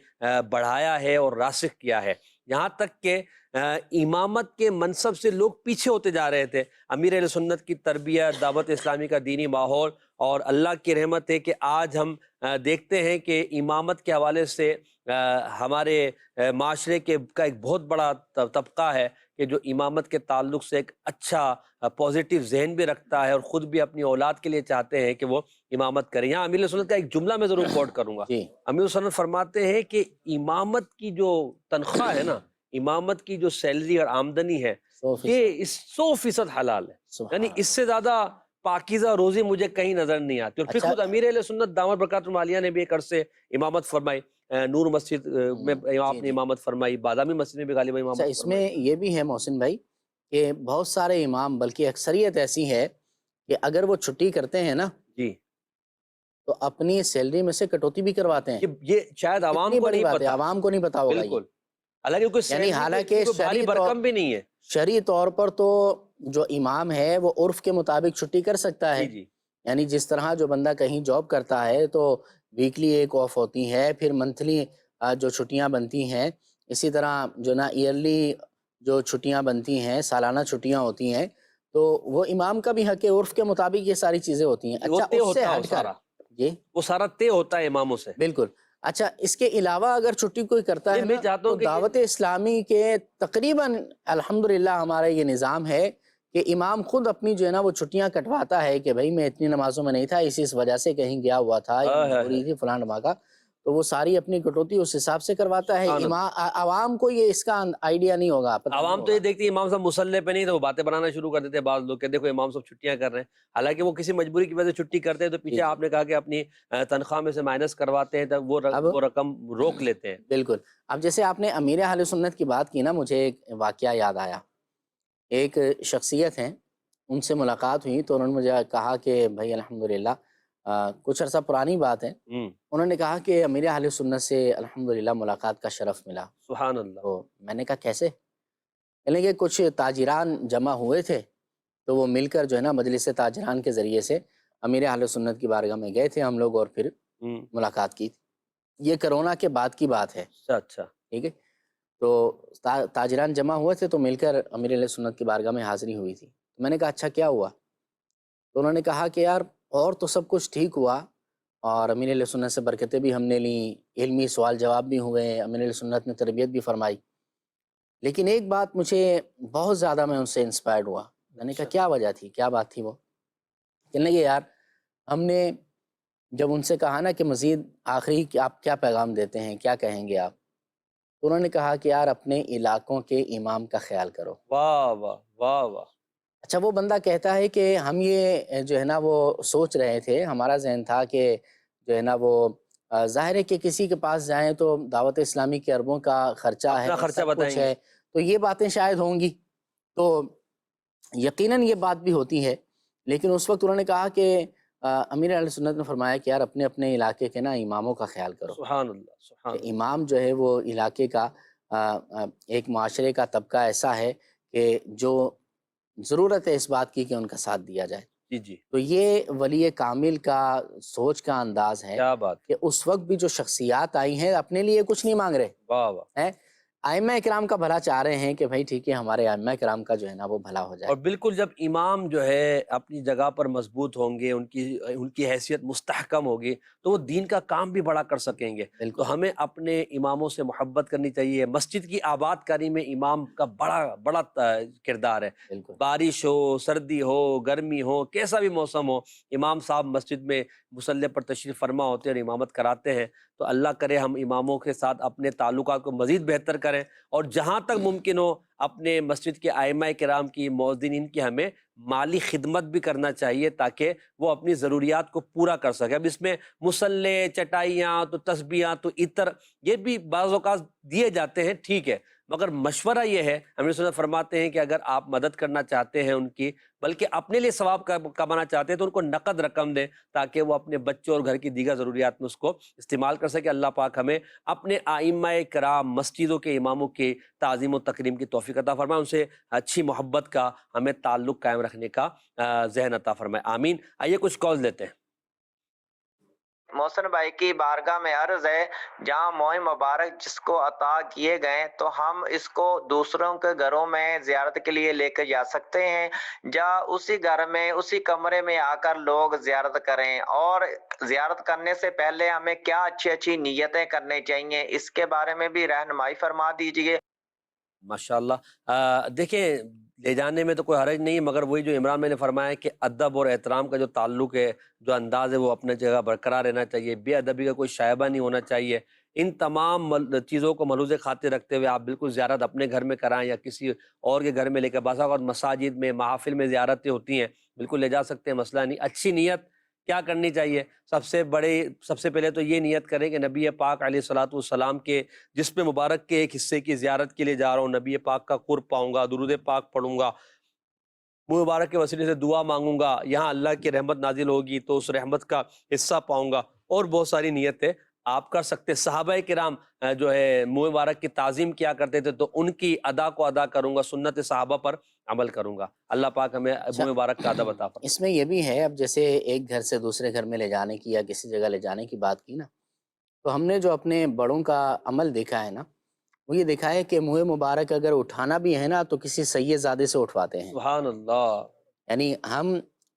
بڑھایا ہے اور راسخ کیا ہے، یہاں تک کہ امامت کے منصب سے لوگ پیچھے ہوتے جا رہے تھے۔ امیر اہل سنت کی تربیت، دعوت اسلامی کا دینی ماحول، اور اللہ کی رحمت ہے کہ آج ہم دیکھتے ہیں کہ امامت کے حوالے سے ہمارے معاشرے کا ایک بہت بڑا طبقہ ہے کہ جو امامت کے تعلق سے ایک اچھا پازیٹیو ذہن بھی رکھتا ہے، اور خود بھی اپنی اولاد کے لیے چاہتے ہیں کہ وہ امامت کریں۔ یہاں امیر سنت کا ایک جملہ میں ضرور کوٹ کروں گا۔ جی امیر سنت فرماتے ہیں کہ امامت کی جو تنخواہ ہے نا، امامت کی جو سیلری اور آمدنی ہے، 100%۔ یہ 100% حلال ہے، سبحان یعنی اس سے زیادہ پاکیزہ روزی مجھے کہیں نظر نہیں آتی۔ اور پھر اچھا، خود امیر اہل سنت دامت برکاتہ العالیہ نے بھی ایک عرصے امامت فرمائی، نور مسجد میں آپ جی نے جی۔ امامت فرمائی، بادامی مسجد میں بھی غالباً اچھا، امامت اس فرمائی۔ میں یہ بھی ہے محسن بھائی کہ بہت سارے امام، بلکہ اکثریت ایسی ہے کہ اگر وہ چھٹی کرتے ہیں نا جی، تو اپنی سیلری میں سے کٹوتی بھی کرواتے ہیں۔ یہ شاید عوام کتنی کو بڑی نہیں بات ہے، پتا، عوام کو نہیں پتا ہوگا یہ۔ بالکل، حالانکہ کوئی یعنی سیلری حالانکہ کوئی بھاری برکم بھی نہیں ہے۔ شرعی طور پر تو جو امام ہے وہ عرف کے مطابق چھٹی کر سکتا ہے، جی جی، یعنی جس طرح جو بندہ کہیں جاب کرتا ہے تو ویکلی ایک آف ہوتی ہے، پھر منتھلی جو چھٹیاں بنتی ہیں، اسی طرح جو نا ایئرلی جو چھٹیاں بنتی ہیں، سالانہ چھٹیاں ہوتی ہیں، تو وہ امام کا بھی حق ہے، عرف کے مطابق یہ ساری چیزیں ہوتی ہیں۔ وہ اچھا، طے اس سے ہوتا ہے، وہ ہٹ کر سارا جی وہ سارا طے ہوتا ہے اماموں سے۔ بالکل۔ اچھا، اس کے علاوہ اگر چھٹی کوئی کرتا ہے میں نا چاہتا تو ہوں کہ دعوت اسلامی کے تقریباً الحمدللہ ہمارا یہ نظام ہے کہ امام خود اپنی جو ہے نا وہ چھٹیاں کٹواتا ہے کہ بھائی میں اتنی نمازوں میں نہیں تھا، اس وجہ سے کہیں گیا ہوا تھا، یا مجبوری تھی فلاں نما کا، تو وہ ساری اپنی کٹوتی اس حساب سے کرواتا ہے۔ سبحان اللہ۔ عوام کو یہ اس کا آئیڈیا نہیں ہوگا، پتہ نہیں عوام تو ہوگا۔ یہ دیکھتی ہے امام صاحب مسلح پہ نہیں، تو وہ باتیں بنانا شروع کر دیتے ہیں بعض لوگ کہ دیکھو امام صاحب چھٹیاں کر رہے ہیں، حالانکہ وہ کسی مجبوری کی وجہ سے چھٹی کرتے ہیں، تو جی پیچھے جی۔ آپ نے کہا کہ اپنی تنخواہ میں سے مائنس کرواتے ہیں، تو اب وہ رقم روک لیتے ہیں۔ بالکل، اب جیسے آپ نے امیر اہل سنت کی بات کی نا، مجھے ایک واقعہ یاد آیا۔ ایک شخصیت ہیں، ان سے ملاقات ہوئی تو انہوں نے مجھے کہا کہ بھائی الحمدللہ، کچھ عرصہ پرانی بات ہے، انہوں نے کہا کہ امیر اہل سنت سے الحمدللہ ملاقات کا شرف ملا۔ سبحان اللہ۔ تو میں نے کہا کیسے؟ یعنی کہ کچھ تاجران جمع ہوئے تھے، تو وہ مل کر جو ہے نا مجلس تاجران کے ذریعے سے امیر اہل سنت کی بارگاہ میں گئے تھے ہم لوگ، اور پھر ملاقات کی۔ یہ کرونا کے بعد کی بات ہے، اچھا اچھا، ٹھیک ہے؟ تو تاجران جمع ہوئے تھے تو مل کر امیر اہل سنت کی بارگاہ میں حاضری ہوئی تھی۔ میں نے کہا اچھا کیا ہوا؟ تو انہوں نے کہا کہ یار اور تو سب کچھ ٹھیک ہوا، اور امیر اہل سنت سے برکتیں بھی ہم نے لیں، علمی سوال جواب بھی ہوئے، امیر اہل سنت نے تربیت بھی فرمائی، لیکن ایک بات مجھے بہت زیادہ میں ان سے انسپائرڈ ہوا۔ میں نے کہا کیا وجہ تھی، کیا بات تھی وہ؟ کہنے لگے یار ہم نے جب ان سے کہا نا کہ مزید آخری کہ آپ کیا پیغام دیتے ہیں، کیا کہیں گے آپ، تو انہوں نے کہا کہ یار اپنے علاقوں کے امام کا خیال کرو۔ واہ واہ واہ واہ۔ اچھا وہ بندہ کہتا ہے کہ ہم یہ جو ہے نا وہ سوچ رہے تھے، ہمارا ذہن تھا کہ جو ہے نا وہ ظاہر ہے کہ کسی کے پاس جائیں تو دعوت اسلامی کے اربوں کا خرچہ ہے، اپنا خرچہ سب کچھ بتائیں گے۔ ہے، تو یہ باتیں شاید ہوں گی، تو یقیناً یہ بات بھی ہوتی ہے، لیکن اس وقت انہوں نے کہا کہ امیر اہل سنت نے فرمایا کہ یار اپنے اپنے علاقے کے نا اماموں کا خیال کرو۔ سبحان اللہ سبحان کہ اللہ۔ امام جو ہے وہ علاقے کا ایک معاشرے کا طبقہ ایسا ہے کہ جو ضرورت ہے اس بات کی کہ ان کا ساتھ دیا جائے۔ جی جی، تو یہ ولی کامل کا سوچ کا انداز ہے کیا بات، کہ اس وقت بھی جو شخصیات آئی ہیں اپنے لیے کچھ نہیں مانگ رہے واہ واہ۔ ہیں، ائمہ کرام کا بھلا چاہ رہے ہیں کہ بھائی ٹھیک ہے ہمارے ائمہ کرام کا جو ہے نا وہ بھلا ہو جائے۔ اور بالکل جب امام جو ہے اپنی جگہ پر مضبوط ہوں گے، ان کی حیثیت مستحکم ہوگی، تو وہ دین کا کام بھی بڑا کر سکیں گے۔ بالکل تو ہمیں اپنے اماموں سے محبت کرنی چاہیے۔ مسجد کی آباد کاری میں امام کا بڑا کردار ہے۔ بالکل بارش ہو، سردی ہو، گرمی ہو، کیسا بھی موسم ہو، امام صاحب مسجد میں مصلی پر تشریف فرما ہوتے ہیں اور امامت کراتے ہیں۔ تو اللہ کرے ہم اماموں کے ساتھ اپنے تعلقات کو مزید بہتر کریں، اور جہاں تک ممکن ہو اپنے مسجد کے ائمہ کرام کی، مؤذنین کی ہمیں مالی خدمت بھی کرنا چاہیے تاکہ وہ اپنی ضروریات کو پورا کر سکے۔ اب اس میں مصلے، چٹائیاں، تو تسبیحاں، تو عطر، یہ بھی بعض اوقات دیے جاتے ہیں، ٹھیک ہے، مگر مشورہ یہ ہے، امیر سنت فرماتے ہیں کہ اگر آپ مدد کرنا چاہتے ہیں ان کی، بلکہ اپنے لیے ثواب کمانا چاہتے ہیں، تو ان کو نقد رقم دیں تاکہ وہ اپنے بچوں اور گھر کی دیگر ضروریات میں اس کو استعمال کر سکے۔ اللہ پاک ہمیں اپنے ائمہ کرام، مسجدوں کے اماموں کی تعظیم و تکریم کی توفیق عطا فرمائے، ان سے اچھی محبت کا ہمیں تعلق قائم رکھنے کا ذہن عطا فرمائے، آمین۔ آئیے کچھ کال لیتے ہیں۔ محسن بھائی کی بارگاہ میں عرض ہے، جہاں موئے مبارک جس کو عطا کیے گئے تو ہم اس کو دوسروں کے گھروں میں زیارت کے لیے لے کے جا سکتے ہیں، جہاں اسی گھر میں، اسی کمرے میں آ کر لوگ زیارت کریں، اور زیارت کرنے سے پہلے ہمیں کیا اچھی نیتیں کرنی چاہیے، اس کے بارے میں بھی رہنمائی فرما دیجیے۔ ماشاءاللہ، دیکھیں لے جانے میں تو کوئی حرج نہیں، مگر وہی جو عمران میں نے فرمایا کہ ادب اور احترام کا جو تعلق ہے، جو انداز ہے، وہ اپنے جگہ برقرار رہنا چاہیے، بے ادبی کا کوئی شائبہ نہیں ہونا چاہیے۔ ان تمام چیزوں کو ملحوظ خاطر رکھتے ہوئے آپ بالکل زیارت اپنے گھر میں کرائیں یا کسی اور کے گھر میں لے کے، بعض اوقات مساجد میں، محافل میں زیارتیں ہوتی ہیں، بالکل لے جا سکتے ہیں، مسئلہ نہیں۔ اچھی نیت کیا کرنی چاہیے؟ سب سے پہلے تو یہ نیت کریں کہ نبی پاک علیہ الصلوۃ والسلام کے جسم مبارک کے ایک حصے کی زیارت کے لیے جا رہا ہوں، نبی پاک کا قرب پاؤں گا، درود پاک پڑھوں گا، منہ مبارک کے وسیلے سے دعا مانگوں گا، یہاں اللہ کی رحمت نازل ہوگی تو اس رحمت کا حصہ پاؤں گا، اور بہت ساری نیتیں آپ کر سکتے۔ صحابہ کرام جو ہے منہ مبارک کی تعظیم کیا کرتے تھے، تو ان کی ادا کو ادا کروں گا، سنت صحابہ پر عمل کروں گا۔ اللہ پاک ہمیں منہ مبارک کا ادب عطا فرمائے۔ اس میں یہ بھی ہے، اب جیسے ایک گھر سے دوسرے گھر میں لے جانے کی یا کسی جگہ لے جانے کی بات کی نا، تو ہم نے جو اپنے بڑوں کا عمل دیکھا ہے نا، وہ یہ دیکھا ہے کہ منہ مبارک اگر اٹھانا بھی ہے نا تو کسی سید زادے سے اٹھواتے ہیں، سبحان اللہ، یعنی ہم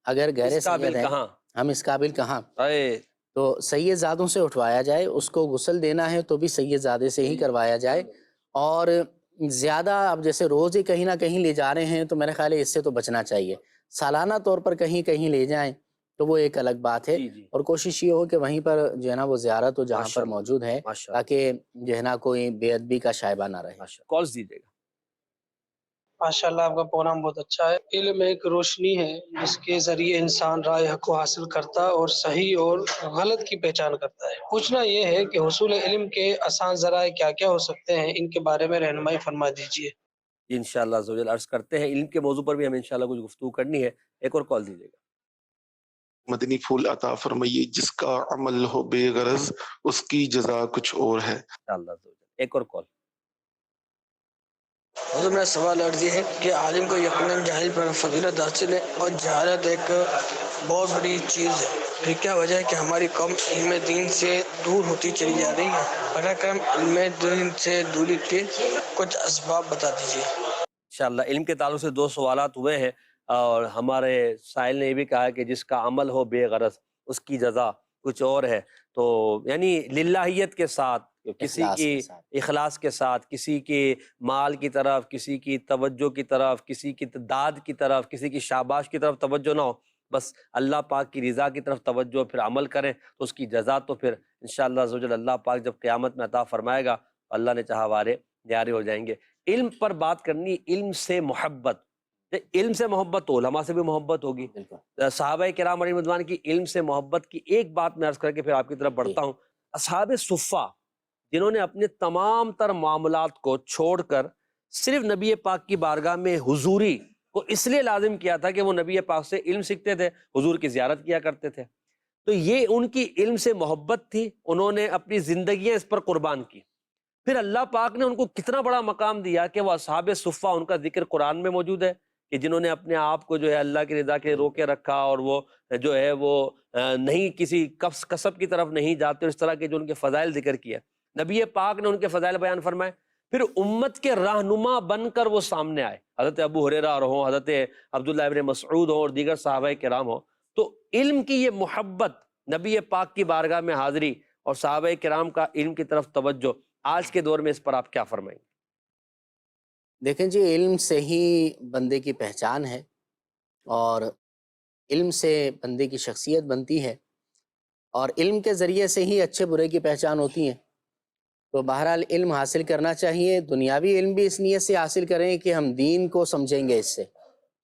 اگر گہرے اس قابل سید ہیں، کہاں، ہم اس قابل کہاں، اے تو سید زادوں سے اٹھوایا جائے، اس کو غسل دینا ہے تو بھی سید زادے سے ہی کروایا جائے، اور زیادہ اب جیسے روز ہی کہیں نہ کہیں لے جا رہے ہیں تو میرے خیال ہے اس سے تو بچنا چاہیے، سالانہ طور پر کہیں لے جائیں تو وہ ایک الگ بات ہے، جی جی، اور کوشش یہ ہو کہ وہیں پر جو ہے نا وہ زیارت ہو جہاں پر ماشاءاللہ، موجود ہے، ماشاءاللہ، تاکہ جو ہے نا کوئی بے ادبی کا شائبہ نہ رہے۔ ماشاءاللہ، کالز دیجیے گا۔ ماشاءاللہ آپ کا پروگرام بہت اچھا ہے۔ علم ایک روشنی ہے جس کے ذریعے انسان رائے حق کو حاصل کرتا اور صحیح اور غلط کی پہچان کرتا ہے۔ پوچھنا یہ ہے کہ حصول علم کے آسان ذرائع کیا کیا ہو سکتے ہیں، ان کے بارے میں رہنمائی فرما دیجیے۔ انشاءاللہ عز و جل عرض کرتے ہیں، علم کے موضوع پر بھی ہمیں انشاءاللہ کچھ گفتگو کرنی ہے۔ ایک اور کال دیجیے گا۔ مدنی پھول عطا فرمائیے، جس کا عمل ہو بے غرض اس کی جزا کچھ اور ہے۔ انشاءاللہ عز و جل۔ ایک اور کال۔ حضور میرا سوال عرض یہ ہے کہ عالم کو یقیناً جاہل پر فضیلت حاصل ہے، اور جہالت ایک بہت بڑی چیز ہے، پھر کیا وجہ ہے کہ ہماری قوم علم دین سے دور ہوتی چلی جا رہی ہے؟ براہ کرم علم دین سے دوری کے کچھ اسباب بتا دیجیے۔ انشاءاللہ علم کے تعلق سے دو سوالات ہوئے ہیں، اور ہمارے سائل نے یہ بھی کہا کہ جس کا عمل ہو بے غرض اس کی جزا کچھ اور ہے، تو یعنی للہیت کے ساتھ، کسی اخلاص کی کے ساتھ۔ اخلاص کے ساتھ، کسی کی مال کی طرف، کسی کی توجہ کی طرف، کسی کی داد کی طرف، کسی کی شاباش کی طرف توجہ نہ ہو، بس اللہ پاک کی رضا کی طرف توجہ، پھر عمل کریں تو اس کی جزا تو پھر انشاءاللہ عز و جل اللہ پاک جب قیامت میں عطا فرمائے گا، اللہ نے چاہا ہمارے نیارے ہو جائیں گے۔ علم پر بات کرنی، علم سے محبت، علم سے محبت تو علماء سے بھی محبت ہوگی۔ صحابہ کرام علیہ رضوان کی علم سے محبت کی ایک بات میں عرض کر کے پھر آپ کی طرف بڑھتا ہوں۔ اصحاب صفہ جنہوں نے اپنے تمام تر معاملات کو چھوڑ کر صرف نبی پاک کی بارگاہ میں حضوری کو اس لیے لازم کیا تھا کہ وہ نبی پاک سے علم سیکھتے تھے، حضور کی زیارت کیا کرتے تھے، تو یہ ان کی علم سے محبت تھی، انہوں نے اپنی زندگیاں اس پر قربان کی۔ پھر اللہ پاک نے ان کو کتنا بڑا مقام دیا کہ وہ اصحاب صفہ، ان کا ذکر قرآن میں موجود ہے کہ جنہوں نے اپنے آپ کو جو ہے اللہ کی رضا کے لیے روکے رکھا، اور وہ جو ہے وہ نہیں کسی کسب کی طرف نہیں جاتے، اس طرح کے جو ان کے فضائل ذکر کیا، نبی پاک نے ان کے فضائل بیان فرمائے۔ پھر امت کے رہنما بن کر وہ سامنے آئے، حضرت ابو ہریرہ اور ہوں، حضرت عبداللہ ابن مسعود ہوں، اور دیگر صحابہ کرام ہوں۔ تو علم کی یہ محبت، نبی پاک کی بارگاہ میں حاضری اور صحابہ کرام کا علم کی طرف توجہ، آج کے دور میں اس پر آپ کیا فرمائیں گے؟ دیکھیں جی، علم سے ہی بندے کی پہچان ہے، اور علم سے بندے کی شخصیت بنتی ہے، اور علم کے ذریعے سے ہی اچھے برے کی پہچان ہوتی ہے۔ تو بہرحال علم حاصل کرنا چاہیے، دنیاوی علم بھی اس نیت سے حاصل کریں کہ ہم دین کو سمجھیں گے اس سے،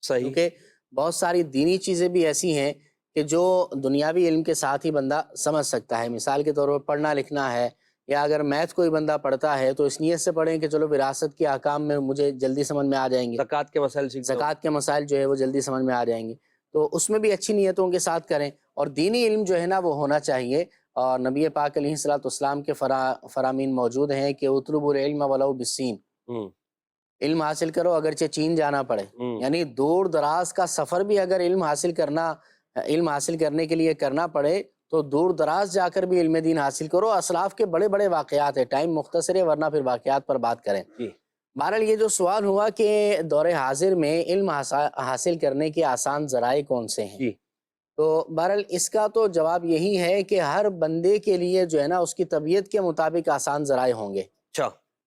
صحیح، کیونکہ بہت ساری دینی چیزیں بھی ایسی ہیں کہ جو دنیاوی علم کے ساتھ ہی بندہ سمجھ سکتا ہے۔ مثال کے طور پر پڑھنا لکھنا ہے، یا اگر میتھ کوئی بندہ پڑھتا ہے تو اس نیت سے پڑھیں کہ چلو وراثت کے احکام میں مجھے جلدی سمجھ میں آ جائیں گے، زکوٰۃ کے مسائل سیکھتے ہو۔ زکوٰۃ کے مسائل جو ہے وہ جلدی سمجھ میں آ جائیں گے، تو اس میں بھی اچھی نیتوں کے ساتھ کریں، اور دینی علم جو ہے نا وہ ہونا چاہیے۔ اور نبی پاک علیہ الصلوۃ والسلام کے فرامین موجود ہیں کہ اطلبوا العلم ولو بالصین، علم حاصل کرو اگرچہ چین جانا پڑے، یعنی دور دراز کا سفر بھی اگر علم حاصل کرنے کے لیے کرنا پڑے تو دور دراز جا کر بھی علم دین حاصل کرو۔ اسلاف کے بڑے بڑے واقعات ہیں، ٹائم مختصر ہے ورنہ پھر واقعات پر بات کریں۔ بہرحال یہ جو سوال ہوا کہ دور حاضر میں علم حاصل کرنے کے آسان ذرائع کون سے ہیں، تو بہرحال اس کا تو جواب یہی ہے کہ ہر بندے کے لیے جو ہے نا اس کی طبیعت کے مطابق آسان ذرائع ہوں گے۔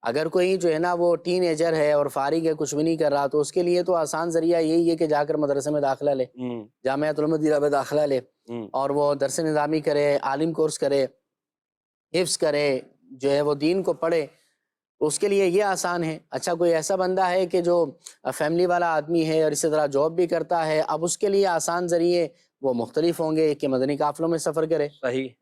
اگر کوئی جو ہے نا وہ ٹین ایجر ہے اور فارغ ہے، کچھ بھی نہیں کر رہا، تو اس کے لیے تو آسان ذریعہ یہی ہے کہ جا کر مدرسے میں داخلہ لے، جامعۃ المدینہ میں داخلہ لے، اور وہ درس نظامی کرے، عالم کورس کرے، حفظ کرے، جو ہے وہ دین کو پڑھے، تو اس کے لیے یہ آسان ہے۔ اچھا، کوئی ایسا بندہ ہے کہ جو فیملی والا آدمی ہے اور اسی طرح جاب بھی کرتا ہے، اب اس کے لیے آسان ذریعے وہ مختلف ہوں گے کہ مدنی قافلوں میں سفر کرے،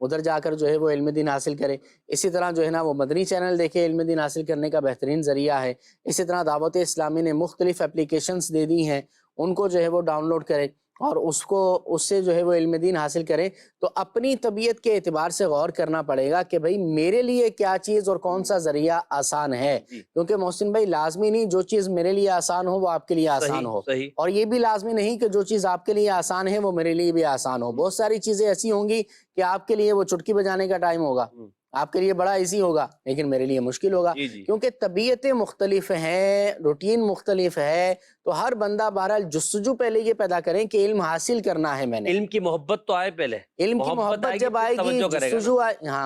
ادھر جا کر جو ہے وہ علم دین حاصل کرے۔ اسی طرح جو ہے نا وہ مدنی چینل دیکھے، علم دین حاصل کرنے کا بہترین ذریعہ ہے۔ اسی طرح دعوت اسلامی نے مختلف اپلیکیشنز دے دی ہیں، ان کو جو ہے وہ ڈاؤن لوڈ کرے اور اس سے جو ہے وہ علم دین حاصل کرے۔ تو اپنی طبیعت کے اعتبار سے غور کرنا پڑے گا کہ بھئی میرے لیے کیا چیز اور کون سا ذریعہ آسان ہے، کیونکہ محسن بھائی لازمی نہیں جو چیز میرے لیے آسان ہو وہ آپ کے لیے آسان ہو، اور یہ بھی لازمی نہیں کہ جو چیز آپ کے لیے آسان ہے وہ میرے لیے بھی آسان ہو۔ بہت ساری چیزیں ایسی ہوں گی کہ آپ کے لیے وہ چٹکی بجانے کا ٹائم ہوگا، آپ کے لیے بڑا ایزی ہوگا، لیکن میرے لیے مشکل ہوگا، کیونکہ طبیعتیں مختلف ہیں، روٹین مختلف ہے۔ تو ہر بندہ بہرحال جستجو پہلے یہ پیدا کریں کہ علم حاصل کرنا ہے، میں نے علم کی محبت تو آئے، پہلے علم کی محبت جب آئے گی، جستجو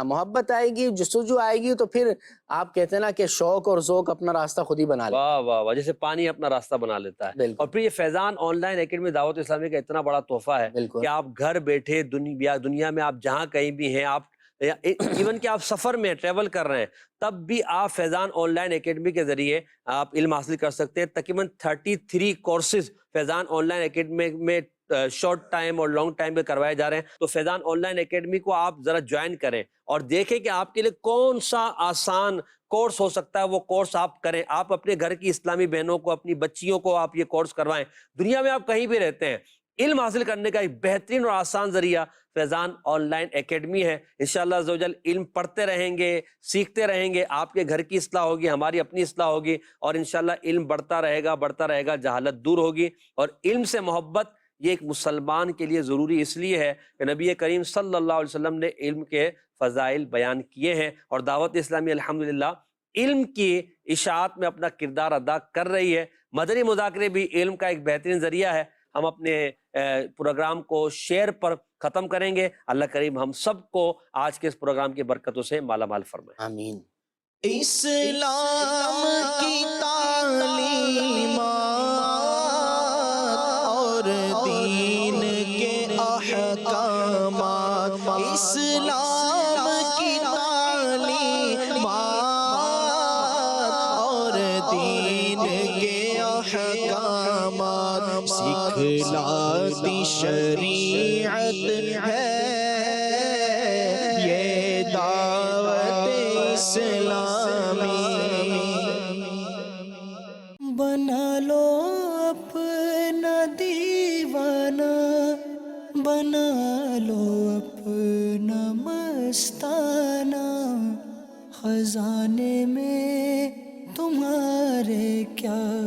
محبت آئے گی، جستجو آئے گی، تو پھر آپ کہتے ہیں نا کہ شوق اور ذوق اپنا راستہ خود ہی بنا لے۔ واہ واہ واہ، جیسے پانی اپنا راستہ بنا لیتا ہے۔ اور پھر یہ فیضان آن لائن اکیڈمی دعوت اسلامی کا اتنا بڑا تحفہ ہے کہ آپ گھر بیٹھے دنیا میں آپ جہاں کہیں بھی ہیں، آپ ایون کہ آپ سفر میں ٹریول کر رہے ہیں، تب بھی آپ فیضان آن لائن اکیڈمی کے ذریعے آپ علم حاصل کر سکتے ہیں۔ تقریباً 33 courses Faizan on line academy میں شارٹ ٹائم اور لانگ ٹائم پہ کروائے جا رہے ہیں۔ تو فیضان آن لائن اکیڈمی کو آپ ذرا جوائن کریں اور دیکھیں کہ آپ کے لیے کون سا آسان کورس ہو سکتا ہے، وہ کورس آپ کریں۔ آپ اپنے گھر کی اسلامی بہنوں کو، اپنی بچیوں کو آپ یہ کورس کروائیں۔ دنیا میں آپ کہیں بھی رہتے ہیں، علم حاصل کرنے کا ایک بہترین اور آسان ذریعہ فیضان آن لائن اکیڈمی ہے۔ انشاءاللہ عز و جل علم پڑھتے رہیں گے، سیکھتے رہیں گے، آپ کے گھر کی اصلاح ہوگی، ہماری اپنی اصلاح ہوگی، اور انشاءاللہ علم بڑھتا رہے گا، جہالت دور ہوگی۔ اور علم سے محبت یہ ایک مسلمان کے لیے ضروری اس لیے ہے کہ نبی کریم صلی اللہ علیہ وسلم نے علم کے فضائل بیان کیے ہیں، اور دعوت اسلامی الحمدللہ علم کی اشاعت میں اپنا کردار ادا کر رہی ہے۔ مدنی مذاکرے بھی علم کا ایک بہترین ذریعہ ہے۔ ہم اپنے پروگرام کو شیئر پر ختم کریں گے۔ اللہ کریم ہم سب کو آج کے اس پروگرام کی برکتوں سے مالا مال فرمائے، آمین۔ اسلام کی تعلیمات اور دین کے احکامات، اسلام کی تعلیمات لاتی شریعت ہے یہ دعوت اسلامی بنا لو اپنا دیوانہ بنا لو اپنا مستانہ خزانے میں تمہارے کیا